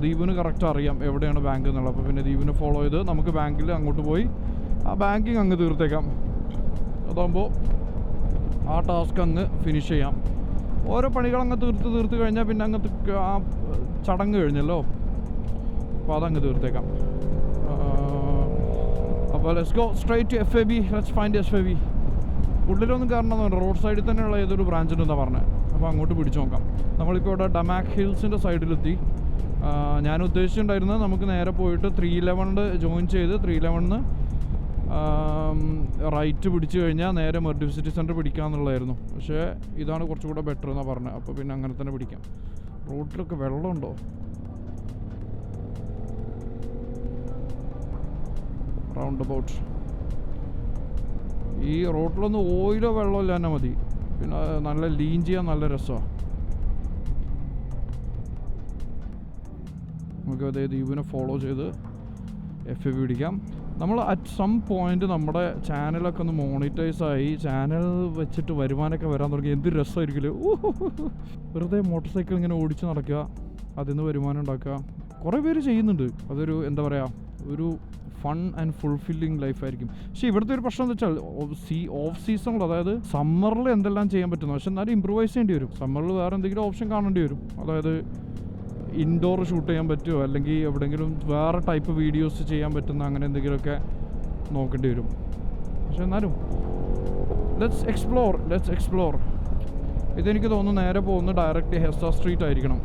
ദീപിന് കറക്റ്റ് അറിയാം എവിടെയാണ് ബാങ്ക് എന്നുള്ളത്. അപ്പോൾ പിന്നെ ദീപിനെ ഫോളോ ചെയ്ത് നമുക്ക് ബാങ്കിൽ അങ്ങോട്ട് പോയി ആ ബാങ്കിങ് അങ്ങ് തീർത്തേക്കാം. അതാകുമ്പോൾ ആ ടാസ്ക് അങ്ങ് ഫിനിഷ് ചെയ്യാം. ഓരോ പണികളങ്ങ് തീർത്ത് കഴിഞ്ഞാൽ പിന്നെ അങ്ങ് ആ ചടങ്ങ് കഴിഞ്ഞല്ലോ. അപ്പോൾ അതങ്ങ് തീർത്തേക്കാം. അപ്പോൾ let's go straight to FAB. Let's find FAB. ഉള്ളിലൊന്നും കയറണമെന്ന് റോഡ് സൈഡിൽ തന്നെയുള്ള ഏതൊരു ബ്രാഞ്ചുണ്ടെന്നാണ് പറഞ്ഞത്. അപ്പോൾ അങ്ങോട്ട് പിടിച്ചു നോക്കാം. നമ്മളിപ്പോൾ ഇവിടെ ഡമാക് ഹിൽസിൻ്റെ സൈഡിലെത്തി. ഞാൻ ഉദ്ദേശിച്ചിട്ടുണ്ടായിരുന്നത് നമുക്ക് നേരെ പോയിട്ട് 311 ജോയിൻ ചെയ്ത് 311 റൈറ്റ് പിടിച്ചു കഴിഞ്ഞാൽ നേരെ മെർഡിഫ് സിറ്റി സെൻറ്റർ പിടിക്കാമെന്നുള്ളതായിരുന്നു. പക്ഷേ ഇതാണ് കുറച്ചുകൂടെ ബെറ്റർ എന്നാണ് പറഞ്ഞത്. അപ്പോൾ പിന്നെ അങ്ങനെ തന്നെ പിടിക്കാം. റോഡിലൊക്കെ വെള്ളമുണ്ടോ? റൗണ്ട് അബൌട്ട് ഈ റോഡിലൊന്നും ഓയിലോ വെള്ളമോ ഇല്ല തന്നെ മതി. പിന്നെ നല്ല ലീൻ ചെയ്യാൻ നല്ല രസമാണ്. നമുക്ക് അതേ ദ്വീപിനെ ഫോളോ ചെയ്ത് FAB പിടിക്കാം. നമ്മൾ അറ്റ് സം പോയിന്റ് നമ്മുടെ ചാനലൊക്കെ ഒന്ന് മോണിറ്റൈസായി ചാനൽ വെച്ചിട്ട് വരുമാനമൊക്കെ വരാൻ തുടങ്ങി. എന്ത് രസമായിരിക്കില്ലേ. വെറുതെ മോട്ടോർ സൈക്കിൾ ഇങ്ങനെ ഓടിച്ച് നടക്കുക, അതിൽ നിന്ന് വരുമാനം ഉണ്ടാക്കുക. കുറേ പേര് ചെയ്യുന്നുണ്ട്. അതൊരു എന്താ പറയുക, ഒരു ഫൺ ആൻഡ് ഫുൾഫില്ലിങ് ലൈഫായിരിക്കും. പക്ഷേ ഇവിടുത്തെ ഒരു പ്രശ്നം എന്താ വെച്ചാൽ ഓഫ് സീസണിൽ, അതായത് സമ്മറിൽ എന്തെല്ലാം ചെയ്യാൻ പറ്റുന്നു, പക്ഷെ എന്നാലും ഇമ്പ്രൂവൈസ് ചെയ്യേണ്ടി വരും. സമ്മറിൽ വേറെ എന്തെങ്കിലും ഓപ്ഷൻ കാണേണ്ടി വരും. അതായത് ഇൻഡോർ ഷൂട്ട് ചെയ്യാൻ പറ്റുമോ, അല്ലെങ്കിൽ എവിടെയെങ്കിലും വേറെ ടൈപ്പ് വീഡിയോസ് ചെയ്യാൻ പറ്റുന്ന അങ്ങനെ എന്തെങ്കിലുമൊക്കെ നോക്കേണ്ടി വരും. പക്ഷെ എന്നാലും ലെറ്റ്സ് എക്സ്പ്ലോർ. ഇതെനിക്ക് തോന്നുന്നു നേരെ പോകുന്ന ഡയറക്റ്റ് ഹെസ്സ സ്ട്രീറ്റ് ആയിരിക്കണം.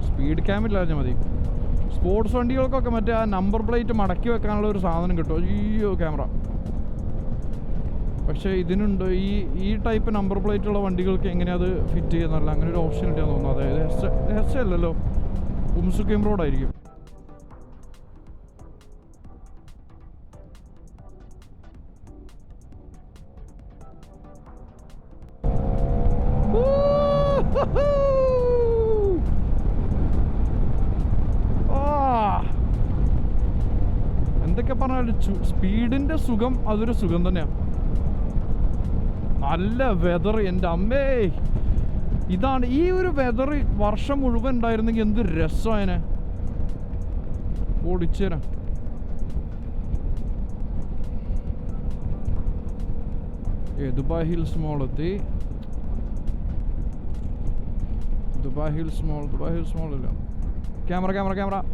സ്പീഡ് ക്യാമില്ലാഞ്ഞാൽ മതി. സ്പോർട്സ് വണ്ടികൾക്കൊക്കെ മറ്റേ ആ നമ്പർ പ്ലേറ്റ് മടക്കി വെക്കാനുള്ള ഒരു സാധനം കിട്ടും. അയ്യോ ക്യാമറ. പക്ഷേ ഇതിനുണ്ട് ഈ ടൈപ്പ് നമ്പർ പ്ലേറ്റ് ഉള്ള വണ്ടികൾക്ക് എങ്ങനെയാണ് അത് ഫിറ്റ് ചെയ്യുന്നതല്ല, അങ്ങനെ ഒരു ഓപ്ഷൻ കിട്ടിയാന്ന് തോന്നുന്നു. അതായത് ഹെസ്സ അല്ലല്ലോ, ഉംസുക്കേം റോഡായിരിക്കും. എന്തൊക്കെ പറഞ്ഞാലും സ്പീഡിൻ്റെ സുഖം അതൊരു സുഖം തന്നെയാണ്. നല്ല വെതർ, എൻ്റെ അമ്മേ. ഇതാണ് ഈ ഒരു വെതർ വർഷം മുഴുവൻ ഉണ്ടായിരുന്നെങ്കിൽ എന്ത് രസമായനെ. ഓടിച്ചേരാ. ദുബായ് ഹിൽസ് മോളെത്തി. ദുബായ് ഹിൽസ് മോളില്ല. ക്യാമറ.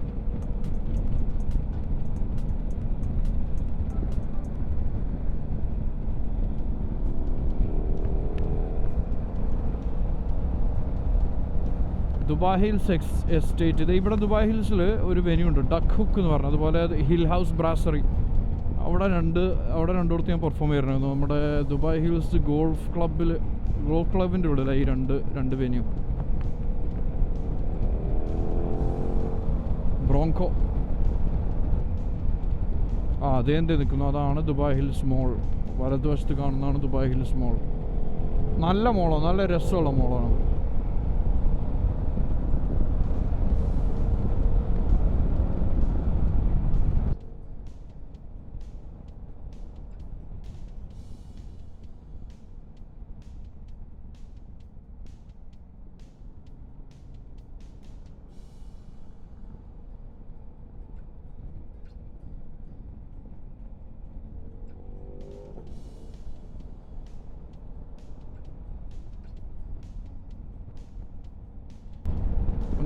Dubai hills estate. ഇത് ഇവിടെ ദുബായ് ഹിൽസിൽ ഒരു വെന്യൂ ഉണ്ട്, ഡക്ക് ഹുക്ക് എന്ന് പറഞ്ഞത്. അതുപോലെ ഹിൽ ഹൗസ് ബ്രാസറി. അവിടെ രണ്ടിടത്ത് ഞാൻ പെർഫോം ചെയ്തിരുന്നു. നമ്മുടെ ദുബായ് ഹിൽസ് ഗോൾഫ് ക്ലബിൻ്റെ ഇവിടെ ഈ രണ്ട് വെന്യൂ. ബ്രോങ്കോ അതേ നിൽക്കുന്നു, അതാണ് ദുബായ് ഹിൽസ് മോൾ. വലതുവശത്ത് കാണുന്നതാണ് ദുബായ് ഹിൽസ് മോൾ. നല്ല മോളാണ്, നല്ല രസമുള്ള മോളാണ്.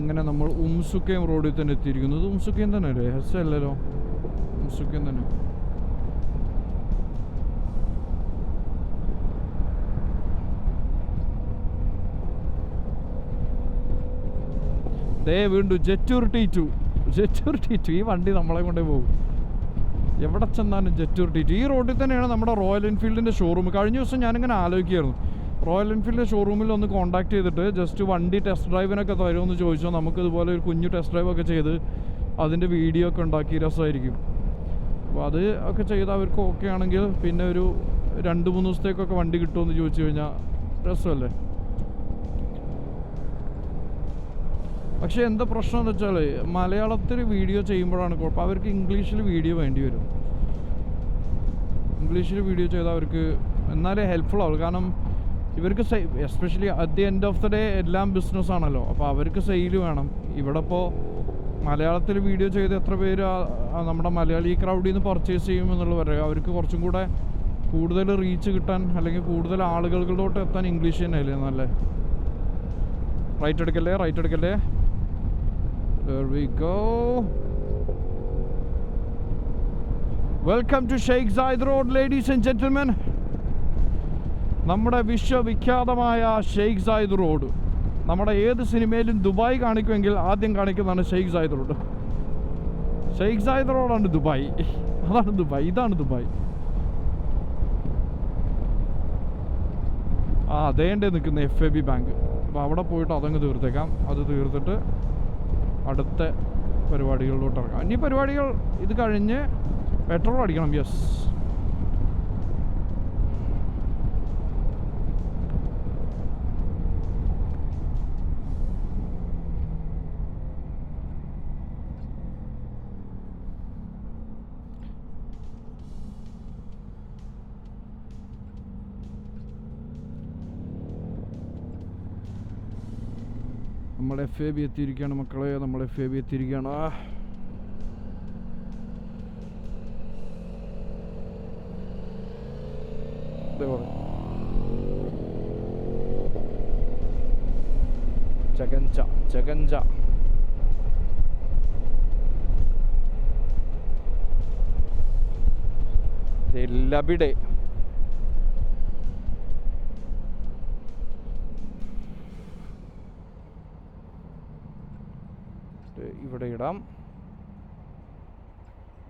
അങ്ങനെ നമ്മൾ ഉംസുക്കയം റോഡിൽ തന്നെ എത്തിയിരിക്കുന്നത്. ഉംസുക്കയം തന്നെ അല്ലേ? ഹെസ് അല്ലല്ലോ, ഉംസുക്കയം തന്നെ. ദേ വീണ്ടും ജെറ്റൂർ T2. ഈ വണ്ടി നമ്മളെ കൊണ്ടേ പോകും. എവിടെ ചെന്നാലും ജെറ്റൂർ T2. ഈ റോഡിൽ തന്നെയാണ് നമ്മുടെ റോയൽ എൻഫീൽഡിൻ്റെ ഷോറൂം. കഴിഞ്ഞ ദിവസം ഞാനിങ്ങനെ ആലോചിക്കുകയായിരുന്നു, റോയൽ എൻഫീൽഡിൻ്റെ ഷോറൂമിൽ ഒന്ന് കോൺടാക്ട് ചെയ്തിട്ട് ജസ്റ്റ് വണ്ടി ടെസ്റ്റ് ഡ്രൈവിനൊക്കെ തരുമെന്ന് ചോദിച്ചാൽ നമുക്കിതുപോലെ ഒരു കുഞ്ഞു ടെസ്റ്റ് ഡ്രൈവൊക്കെ ചെയ്ത് അതിൻ്റെ വീഡിയോ ഒക്കെ ഉണ്ടാക്കി രസമായിരിക്കും. അപ്പോൾ അത് ഒക്കെ ചെയ്ത് അവർക്ക് ഓക്കെ ആണെങ്കിൽ പിന്നെ ഒരു 2-3 ദിവസത്തേക്കൊക്കെ വണ്ടി കിട്ടുമെന്ന് ചോദിച്ചു കഴിഞ്ഞാൽ രസമല്ലേ. പക്ഷേ എന്താ പ്രശ്നം എന്ന് വെച്ചാൽ മലയാളത്തിൽ വീഡിയോ ചെയ്യുമ്പോഴാണ് കുഴപ്പം. അവർക്ക് ഇംഗ്ലീഷിൽ വീഡിയോ വേണ്ടി വരും. ഇംഗ്ലീഷിൽ വീഡിയോ ചെയ്താൽ അവർക്ക് എന്നാലേ ഹെൽപ്ഫുൾ ആവുള്ളൂ. കാരണം ഇവർക്ക് especially at the end of the day എല്ലാം ബിസിനസ്സാണല്ലോ. അപ്പോൾ അവർക്ക് സെയിൽ വേണം. ഇവിടെ ഇപ്പോൾ മലയാളത്തിൽ വീഡിയോ ചെയ്ത് എത്ര പേര് നമ്മുടെ മലയാളി ക്രൗഡിൽ നിന്ന് പർച്ചേസ് ചെയ്യുമെന്നുള്ളത് പറയുക. അവർക്ക് കുറച്ചും കൂടെ കൂടുതൽ റീച്ച് കിട്ടാൻ അല്ലെങ്കിൽ കൂടുതൽ ആളുകളിലോട്ട് എത്താൻ ഇംഗ്ലീഷ് തന്നെയല്ലേ നല്ല. റൈറ്റ് എടുക്കല്ലേ. There we go. Welcome to Sheikh Zayed Road, ladies and gentlemen. നമ്മുടെ വിശ്വവിഖ്യാതമായ ഷെയ്ഖ് സായിദ് റോഡ്. നമ്മുടെ ഏത് സിനിമയിലും ദുബായ് കാണിക്കുമെങ്കിൽ ആദ്യം കാണിക്കുന്നതാണ് Sheikh Zayed road. Sheikh Zayed റോഡാണ് ദുബായ്. അതാണ് ദുബായ്, ഇതാണ് ദുബായ്. അതേണ്ടേ നിൽക്കുന്ന FAB ബാങ്ക്. അപ്പോൾ അവിടെ പോയിട്ട് അതങ്ങ് തീർത്തേക്കാം. അത് തീർത്തിട്ട് അടുത്ത പരിപാടികളിലോട്ട് ഇറങ്ങാം. ഇനി പരിപാടികൾ ഇത് കഴിഞ്ഞ് പെട്രോൾ അടിക്കണം. യെസ്, നമ്മൾ FAB എത്തിയിരിക്കുകയാണ് മക്കളെ. നമ്മൾ FAB എത്തിയിരിക്കുകയാണ്. ചകഞ്ച ലബിഡെ. ഇവിടെ ഇടാം.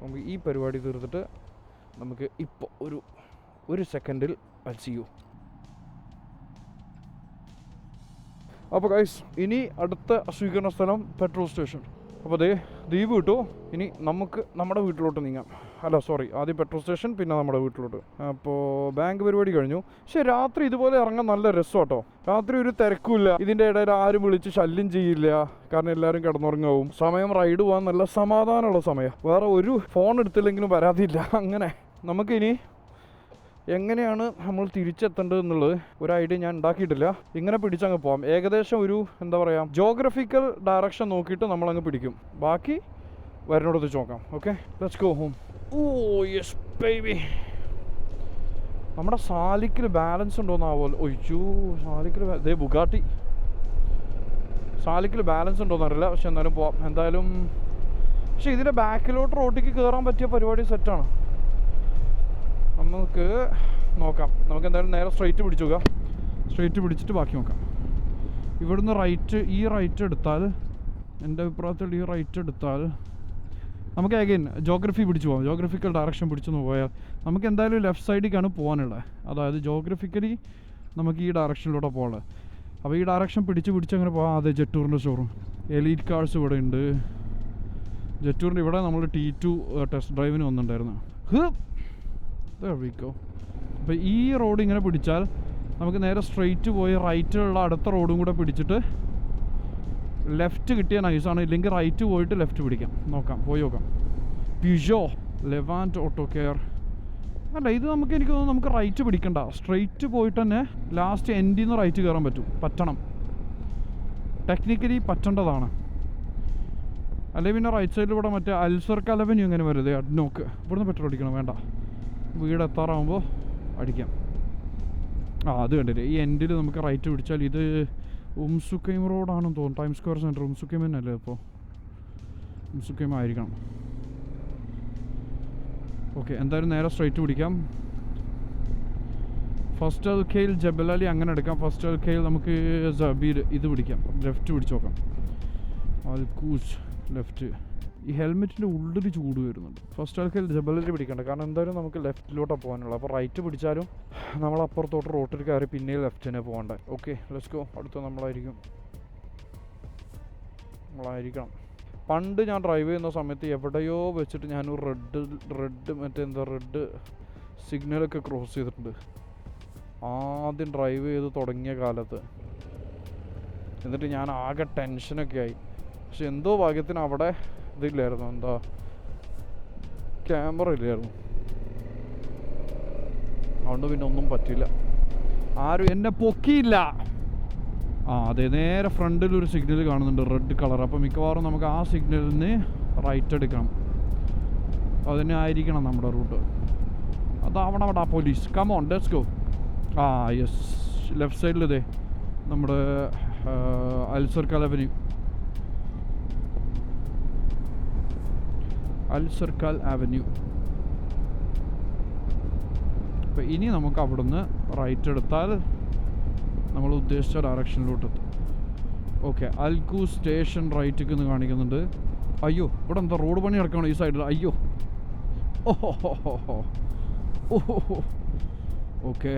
നമുക്ക് ഈ പരിപാടി തീർത്തിട്ട് നമുക്ക് ഇപ്പോൾ ഒരു സെക്കൻഡിൽ ചെയ്യൂ. അപ്പോൾ ഗൈസ്, ഇനി അടുത്ത സ്വീകരണ സ്ഥലം പെട്രോൾ സ്റ്റേഷൻ. അപ്പോൾ ദ്വീപ് കിട്ടുമോ? ഇനി നമുക്ക് നമ്മുടെ വീട്ടിലോട്ട് നീങ്ങാം. അല്ല സോറി, ആദ്യം പെട്രോൾ സ്റ്റേഷൻ പിന്നെ നമ്മുടെ വീട്ടിലോട്ട്. അപ്പോൾ ബാങ്ക് പരിപാടി കഴിഞ്ഞു. പക്ഷേ രാത്രി ഇതുപോലെ ഇറങ്ങാൻ നല്ല രസം കേട്ടോ. രാത്രി ഒരു തിരക്കുമില്ല. ഇതിൻ്റെ ഇടയിൽ ആരും വിളിച്ച് ശല്യം ചെയ്യില്ല. കാരണം എല്ലാവരും കിടന്നുറങ്ങാവും. സമയം റൈഡ് പോകാൻ നല്ല സമാധാനമുള്ള സമയം. വേറെ ഒരു ഫോൺ എടുത്തില്ലെങ്കിലും പരാതിയില്ല. അങ്ങനെ നമുക്കിനി എങ്ങനെയാണ് നമ്മൾ തിരിച്ചെത്തേണ്ടത് എന്നുള്ളത് ഒരു ഐഡിയ ഞാൻ ഉണ്ടാക്കിയിട്ടില്ല. ഇങ്ങനെ പിടിച്ചങ്ങ് പോകാം. ഏകദേശം ഒരു എന്താ പറയുക, ജോഗ്രഫിക്കൽ ഡയറക്ഷൻ നോക്കിയിട്ട് നമ്മളങ്ങ് പിടിക്കും. ബാക്കി വരുന്നിടത്ത് നോക്കാം. Okay, let's go home. Oh yes baby. നമ്മുടെ സാലിക്കിൽ ബാലൻസ് ഉണ്ടോന്നാവോ? ഒയ്യോ, സാലിക്കിൽ ദേ ബുഗാട്ടി. സാലിക്കിൽ ബാലൻസ് ഉണ്ടോയെന്നറിയില്ല, പക്ഷെ എന്നാലും പോവാം എന്തായാലും. പക്ഷെ ഇതിൻ്റെ ബാക്കിലോട്ട് റോട്ടിലേക്ക് കയറാൻ പറ്റിയ പരിപാടി സെറ്റാണ്. നമുക്ക് നോക്കാം. നമുക്ക് എന്തായാലും നേരെ സ്ട്രെയിറ്റ് പിടിച്ചു നോക്കാം. സ്ട്രെയിറ്റ് പിടിച്ചിട്ട് ബാക്കി നോക്കാം. ഇവിടുന്ന് ഈ റൈറ്റ് എടുത്താൽ, എൻ്റെ അഭിപ്രായത്തിൽ ഈ റൈറ്റ് എടുത്താൽ നമുക്ക് അഗൈൻ ജോഗ്രഫി പിടിച്ചു പോകാം. ജോഗ്രഫിക്കൽ ഡയറക്ഷൻ പിടിച്ചു പോയാൽ നമുക്ക് എന്തായാലും ലെഫ്റ്റ് സൈഡിലേക്കാണ് പോകാനുള്ളത്. അതായത് ജോഗ്രഫിക്കലി നമുക്ക് ഈ ഡയറക്ഷനിലൂടെ പോകാനുള്ളത്. അപ്പോൾ ഈ ഡയറക്ഷൻ പിടിച്ച് അങ്ങനെ പോകാം. അതെ, ജെറ്റൂറിൻ്റെ ഷോറൂം, എലീറ്റ് കാർസ് ഇവിടെ ഉണ്ട്. ജെറ്റൂറിൻ്റെ ഇവിടെ നമ്മൾ T2 ടെസ്റ്റ് ഡ്രൈവിന് വന്നിട്ടുണ്ടായിരുന്നു. അപ്പോൾ ഈ റോഡ് ഇങ്ങനെ പിടിച്ചാൽ നമുക്ക് നേരെ സ്ട്രെയിറ്റ് പോയി റൈറ്റിലുള്ള അടുത്ത റോഡും കൂടെ പിടിച്ചിട്ട് ലെഫ്റ്റ് കിട്ടിയ നൈസാണ്. ഇല്ലെങ്കിൽ റൈറ്റ് പോയിട്ട് ലെഫ്റ്റ് പിടിക്കാം. പോയി നോക്കാം. പിഷോ ലെവാൻറ്റ് ഓട്ടോ കെയർ അല്ല, ഇത് നമുക്ക് എനിക്ക് തോന്നുന്നു നമുക്ക് റൈറ്റ് പിടിക്കണ്ട, സ്ട്രെയിറ്റ് പോയിട്ട് തന്നെ ലാസ്റ്റ് എൻഡിൽ നിന്ന് റൈറ്റ് കയറാൻ പറ്റണം. ടെക്നിക്കലി പറ്റേണ്ടതാണ്. അല്ലെങ്കിൽ പിന്നെ റൈറ്റ് സൈഡിൽ ഇവിടെ മറ്റേ അൽസർക്കൽ അവന്യൂ ഇങ്ങനെ വരുന്നത് അഡ്നോക്ക്. ഇവിടുന്ന് പെട്രോൾ അടിക്കണം, വേണ്ട, വീട് എത്താറാകുമ്പോൾ അടിക്കാം. അത് കണ്ടില്ലേ, ഈ എൻഡിൽ നമുക്ക് റൈറ്റ് പിടിച്ചാൽ ഇത് ഉംസുക്കൈം റോഡാണെന്ന് തോന്നുന്നു. ടൈം സ്ക്വയർ സെൻറ്റർ ഉംസുക്കൈം തന്നെയല്ലേ? ഇപ്പോൾ ഉംസുക്കൈം ആയിരിക്കണം. ഓക്കെ, എന്തായാലും നേരെ സ്ട്രൈറ്റ് പിടിക്കാം. ഫസ്റ്റ് അൽഖൈൽ ജബൽ അലി അങ്ങനെ എടുക്കാം. ഫസ്റ്റ് അൽഖൈൽ നമുക്ക് സബീർ ഇത് പിടിക്കാം, ലെഫ്റ്റ് പിടിച്ച് നോക്കാം. Al Quoz left. ഈ ഹെൽമെറ്റിൻ്റെ ഉള്ളിൽ ചൂട് വരുന്നുണ്ട്. ഫസ്റ്റ് അൽഖൈൽ ജബൽ അലി പിടിക്കണ്ട, കാരണം എന്തായാലും നമുക്ക് ലെഫ്റ്റിലോട്ടാണ് പോകാനുള്ളത്. അപ്പോൾ റൈറ്റ് പിടിച്ചാലും നമ്മൾ അപ്പുറത്തോട്ട് റോട്ടിൽ കയറി പിന്നെ ലെഫ്റ്റ് തന്നെ പോകണ്ടേ. Okay, let's go. അടുത്ത നമ്മളായിരിക്കണം. പണ്ട് ഞാൻ ഡ്രൈവ് ചെയ്യുന്ന സമയത്ത് എവിടെയോ വെച്ചിട്ട് ഞാനൊരു റെഡ് സിഗ്നലൊക്കെ ക്രോസ് ചെയ്തിട്ടുണ്ട്. ആദ്യം ഡ്രൈവ് ചെയ്ത് തുടങ്ങിയ കാലത്ത്. എന്നിട്ട് ഞാൻ ആകെ ടെൻഷനൊക്കെ ആയി. പക്ഷെ എന്തോ ഭാഗ്യത്തിന് അവിടെ ഇതില്ലായിരുന്നു, എന്താ ക്യാമറ ഇല്ലായിരുന്നു. അതുകൊണ്ട് പിന്നെ ഒന്നും പറ്റില്ല, ആരും എന്നെ പൊക്കിയില്ല. അതെ, നേരെ ഫ്രണ്ടിൽ ഒരു സിഗ്നൽ കാണുന്നുണ്ട്, റെഡ് കളർ. അപ്പോൾ മിക്കവാറും നമുക്ക് ആ സിഗ്നലിൽ നിന്ന് റൈറ്റ് എടുക്കണം. അതിനെ ആയിരിക്കണം നമ്മുടെ റൂട്ട്. അതാവണം police. Come on, let's go. Yes, left സൈഡിൽ ഇതേ നമ്മുടെ അൽസർക്കൽ അവന്യൂ. അപ്പോൾ ഇനി നമുക്ക് അവിടുന്ന് റൈറ്റ് എടുത്താൽ നമ്മൾ ഉദ്ദേശിച്ച ഡയറക്ഷനിലോട്ട് എത്തും. ഓക്കെ, അൽക്കു സ്റ്റേഷൻ റൈറ്റിക്ക് നിന്ന് കാണിക്കുന്നുണ്ട്. അയ്യോ, ഇവിടെ എന്താ റോഡ് പണി നടക്കണം ഈ സൈഡിൽ. അയ്യോ, ഓഹോ. ഓക്കെ,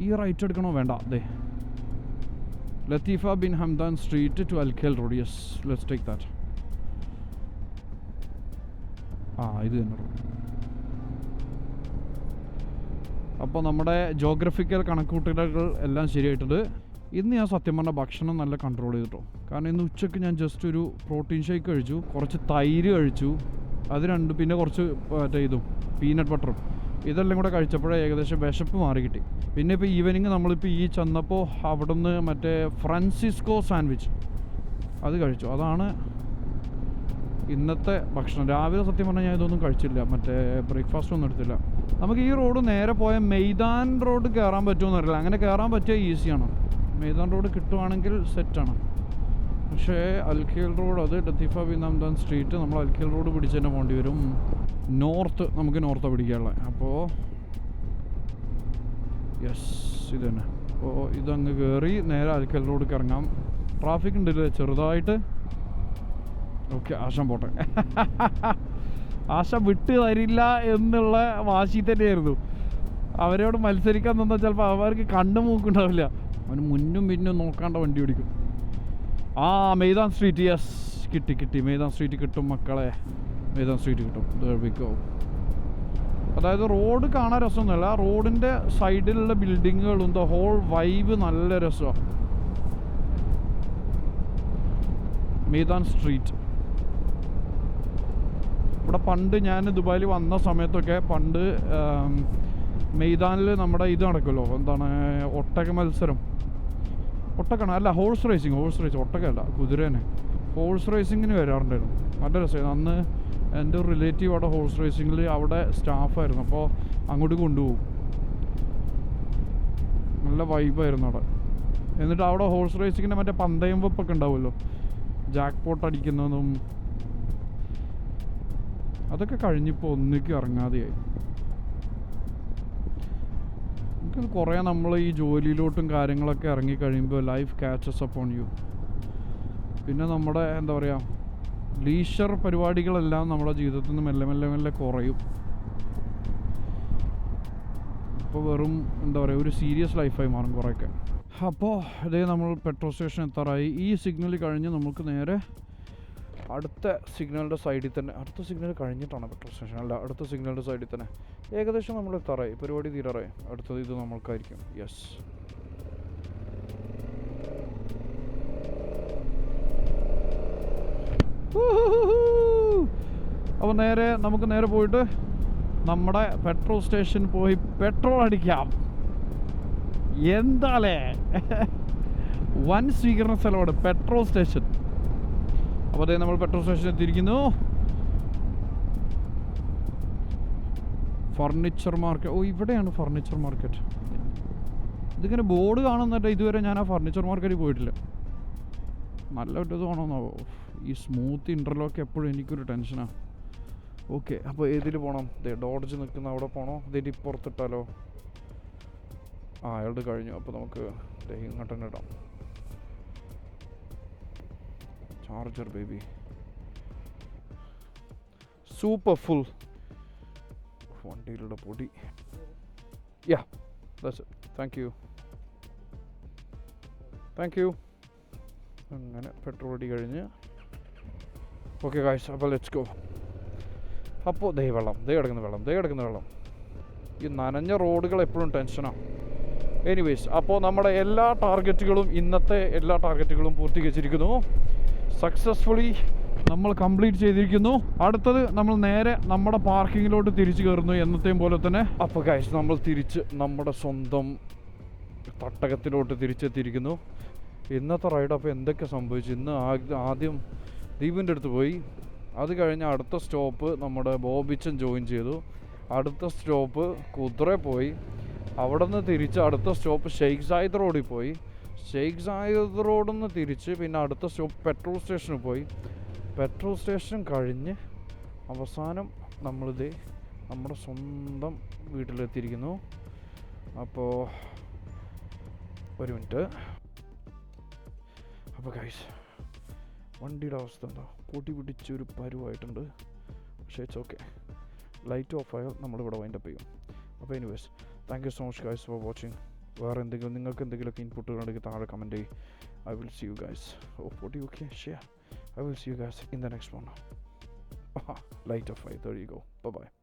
ഈ റൈറ്റ് എടുക്കണോ? വേണ്ട. അതെ, Latifa bin Hamdan street to Al Khail road. Yes, let's take that. ഇത് തന്നെ റോഡ്. അപ്പോൾ നമ്മുടെ ജോഗ്രഫിക്കൽ കണക്കുകൂട്ടലുകൾ എല്ലാം ശരിയായിട്ടുണ്ട്. ഇന്ന് ഞാൻ സത്യം പറഞ്ഞ ഭക്ഷണം നല്ല കൺട്രോൾ ചെയ്തിട്ടോ. കാരണം ഇന്ന് ഉച്ചയ്ക്ക് ഞാൻ ജസ്റ്റ് ഒരു പ്രോട്ടീൻ ഷേക്ക് കഴിച്ചു, കുറച്ച് തൈര് കഴിച്ചു, അത് രണ്ടും, പിന്നെ കുറച്ച് ഇതും പീനട്ട് ബട്ടറും. ഇതെല്ലാം കൂടെ കഴിച്ചപ്പോഴേ ഏകദേശം വിശപ്പ് മാറി കിട്ടി. പിന്നെ ഇപ്പോൾ ഈവനിങ് നമ്മളിപ്പോൾ ഈ ചെന്നപ്പോൾ അവിടെ നിന്ന് മറ്റേ ഫ്രാൻസിസ്കോ സാൻഡ്വിച്ച് അത് കഴിച്ചു. അതാണ് ഇന്നത്തെ ഭക്ഷണം. രാവിലെ സത്യം പറഞ്ഞാൽ ഞാൻ ഇതൊന്നും കഴിച്ചില്ല, മറ്റേ ബ്രേക്ക്ഫാസ്റ്റ് ഒന്നും എടുത്തില്ല. നമുക്ക് ഈ റോഡ് നേരെ പോയ മെയ്ദാൻ റോഡ് കയറാൻ പറ്റുമെന്ന് അറിയില്ല. അങ്ങനെ കയറാൻ പറ്റിയ ഈസിയാണ്. മെയ്ദാൻ റോഡ് കിട്ടുവാണെങ്കിൽ സെറ്റാണ്. പക്ഷേ അൽഖൈൽ റോഡ്, അത് ലത്തീഫ ബിൻ ഹംദാൻ സ്ട്രീറ്റ്, നമ്മൾ അൽഖൈൽ റോഡ് പിടിച്ച് തന്നെ പോകേണ്ടി വരും. നമുക്ക് നോർത്ത് പിടിക്കാനുള്ളത്. അപ്പോൾ യെസ്, ഇത് തന്നെ. അപ്പോൾ ഇതങ്ങ് കയറി നേരെ അൽഖൈൽ റോഡിലേക്ക് ഇറങ്ങാം. ട്രാഫിക് ഉണ്ടല്ലേ ചെറുതായിട്ട്. ഓക്കെ, ആശാൻ പോട്ടെ. ആശ വിട്ട് തരില്ല എന്നുള്ള വാശി തന്നെയായിരുന്നു. അവരോട് മത്സരിക്കാൻ തന്നാൽ ചിലപ്പോൾ അവർക്ക് കണ്ണു മൂക്കുണ്ടാവില്ല. അവന് മുന്നും പിന്നും നോക്കാണ്ട വണ്ടി ഓടിക്കും. Meydan street. യെസ്, കിട്ടി. മെയ്ദാൻ സ്ട്രീറ്റ് കിട്ടും മക്കളെ, മെയ്ദാൻ സ്ട്രീറ്റ് കിട്ടും. അതായത് റോഡ് കാണാൻ രസമൊന്നുമല്ല, റോഡിൻ്റെ സൈഡിലുള്ള ബിൽഡിങ്ങുകളും ദ ഹോൾ വൈബ് നല്ല രസമാണ്. Meydan street. ഇവിടെ പണ്ട് ഞാൻ ദുബായിൽ വന്ന സമയത്തൊക്കെ പണ്ട് മെയ്ദാനിൽ നമ്മുടെ ഇത് നടക്കുമല്ലോ, എന്താണ് ഒട്ടക മത്സരം. ഒട്ടക്കാണ് അല്ല, ഹോഴ്സ് റേസിങ്. ഒട്ടകമല്ല, കുതിരേനെ. ഹോഴ്സ് റേസിങ്ങിന് വരാറുണ്ടായിരുന്നു. നല്ല രസമായിരുന്നു. അന്ന് എൻ്റെ ഒരു റിലേറ്റീവ് അവിടെ ഹോഴ്സ് റേസിങ്ങിൽ അവിടെ സ്റ്റാഫായിരുന്നു. അപ്പോൾ അങ്ങോട്ട് കൊണ്ടുപോകും. നല്ല വൈബായിരുന്നു അവിടെ. എന്നിട്ട് അവിടെ ഹോഴ്സ് റേസിങ്ങിൻ്റെ മറ്റേ പന്തയം വെപ്പൊക്കെ ഉണ്ടാവുമല്ലോ, ജാക്ക് പോട്ട് അടിക്കുന്നതും. അതൊക്കെ കഴിഞ്ഞിപ്പോൾ ഒന്നിക്ക് ഇറങ്ങാതെയായി. നമുക്ക് കുറേ നമ്മൾ ഈ ജോലിയിലോട്ടും കാര്യങ്ങളൊക്കെ ഇറങ്ങിക്കഴിയുമ്പോൾ ലൈഫ് ക്യാച്ചസ് അപ്പോൺ യു. പിന്നെ നമ്മുടെ എന്താ പറയുക, ലീഷർ പരിപാടികളെല്ലാം നമ്മുടെ ജീവിതത്തിൽ നിന്ന് മെല്ലെ കുറയും. അപ്പോൾ വെറും എന്താ പറയുക, ഒരു സീരിയസ് ലൈഫായി മാറും കുറേയൊക്കെ. അപ്പോൾ ഇതേ നമ്മൾ പെട്രോൾ സ്റ്റേഷൻ എത്താറായി. ഈ സിഗ്നൽ കഴിഞ്ഞ് നമുക്ക് നേരെ അടുത്ത സിഗ്നലിൻ്റെ സൈഡിൽ തന്നെ, അടുത്ത സിഗ്നൽ കഴിഞ്ഞിട്ടാണ് പെട്രോൾ സ്റ്റേഷൻ, അല്ല അടുത്ത സിഗ്നലിൻ്റെ സൈഡിൽ തന്നെ. ഏകദേശം നമ്മൾ എത്താറായി, പരിപാടി തീരാറായി. അടുത്തത് ഇത് നമ്മൾക്കായിരിക്കും. യെസ്, അപ്പോൾ നമുക്ക് നേരെ പോയിട്ട് നമ്മുടെ പെട്രോൾ സ്റ്റേഷൻ പോയി പെട്രോൾ അടിക്കാം. എന്താലേ വൻ സ്വീകരണ സ്ഥലമാണ് പെട്രോൾ സ്റ്റേഷൻ. അപ്പോൾ അതേ നമ്മൾ പെട്രോൾ സ്റ്റേഷനിൽ എത്തിയിരിക്കുന്നു. Furniture market. ഓ, ഇവിടെയാണ് ഫർണിച്ചർ മാർക്കറ്റ്. ഇതിങ്ങനെ ബോർഡ് കാണുന്നുണ്ട്. ഇതുവരെ ഞാൻ ആ ഫർണിച്ചർ മാർക്കറ്റിൽ പോയിട്ടില്ല. നല്ല ഒരു തോന്നുന്നോ ഈ സ്മൂത്ത് ഇൻ്റർലോക്ക് എപ്പോഴും എനിക്കൊരു ടെൻഷനാണ്. ഓക്കെ, അപ്പോൾ ഏതിൽ പോകണം? ഡോഡ്ജ് നിൽക്കുന്ന അവിടെ പോകണോ? ഇതിൻ്റെ ഇപ്പുറത്തിട്ടാലോ? അയാളുടെ കഴിഞ്ഞു. അപ്പോൾ നമുക്ക് ഇങ്ങോട്ട് തന്നെ ഇടാം. Charger baby super full. വണ്ടിയിലുള്ള പൊടി. Yeah, that's it. Thank you. അങ്ങനെ പെട്രോൾ അടി കഴിഞ്ഞ്. ഓക്കെ ഗായ്സ്, അപ്പോൾ ലെറ്റ്സ് ഗോ. അപ്പോൾ ദേ കിടക്കുന്ന വെള്ളം. ഈ നനഞ്ഞ റോഡുകൾ എപ്പോഴും ടെൻഷനാണ്. എനിവേസ്, അപ്പോൾ നമ്മുടെ ഇന്നത്തെ എല്ലാ ടാർഗറ്റുകളും പൂർത്തീകരിച്ചിരിക്കുന്നു. സക്സസ്ഫുള്ളി നമ്മൾ കംപ്ലീറ്റ് ചെയ്തിരിക്കുന്നു. അടുത്തത് നമ്മൾ നേരെ നമ്മുടെ പാർക്കിങ്ങിലോട്ട് തിരിച്ചു കയറുന്നു, എന്നത്തെയും പോലെ തന്നെ. അപ്പോൾ ഗൈസ്, നമ്മൾ തിരിച്ച് നമ്മുടെ സ്വന്തം തട്ടകത്തിലോട്ട് തിരിച്ചെത്തിയിരിക്കുന്നു. ഇന്നത്തെ റൈഡ് അപ്പോൾ എന്തൊക്കെ സംഭവിച്ചു? ഇന്ന് ആദ്യം ദീപിൻ്റെ അടുത്ത് പോയി. അത് കഴിഞ്ഞ് അടുത്ത സ്റ്റോപ്പ് നമ്മുടെ ബോബിച്ചൻ ജോയിൻ ചെയ്തു. അടുത്ത സ്റ്റോപ്പ് കുതിര പോയി. അവിടെ നിന്ന് തിരിച്ച് അടുത്ത സ്റ്റോപ്പ് ഷെയ്ഖ് സായിദ് റോഡിൽ പോയി. ഷെയ്ഖ് സായിദ് റോഡിൽ നിന്ന് തിരിച്ച് പിന്നെ അടുത്ത സ്റ്റോപ്പ് പെട്രോൾ സ്റ്റേഷനിൽ പോയി. പെട്രോൾ സ്റ്റേഷൻ കഴിഞ്ഞ് അവസാനം നമ്മളിത് നമ്മുടെ സ്വന്തം വീട്ടിലെത്തിയിരിക്കുന്നു. അപ്പോൾ ഒരു മിനിറ്റ്. അപ്പോൾ ഗൈസ്, വണ്ടിയുടെ അവസ്ഥ എന്താ? പൊടി പിടിച്ചൊരു പരുവായിട്ടുണ്ട്. പക്ഷേ ഇറ്റ്സ് ഓക്കെ. ലൈറ്റ് ഓഫ് ആയാൽ നമ്മളിവിടെ വൈൻഡപ്പ് ചെയ്യും. അപ്പോൾ anyways, thank you so much guys for watching. വേറെ നിങ്ങൾക്ക് എന്തെങ്കിലുമൊക്കെ ഇൻപുട്ടുകൾ ഉണ്ടെങ്കിൽ താഴെ കമൻറ്റ് ചെയ്യും. I will see you guys. Oh, what do you okay? Share. I will see you guys in the next one. Light of fire. There you go. Bye bye.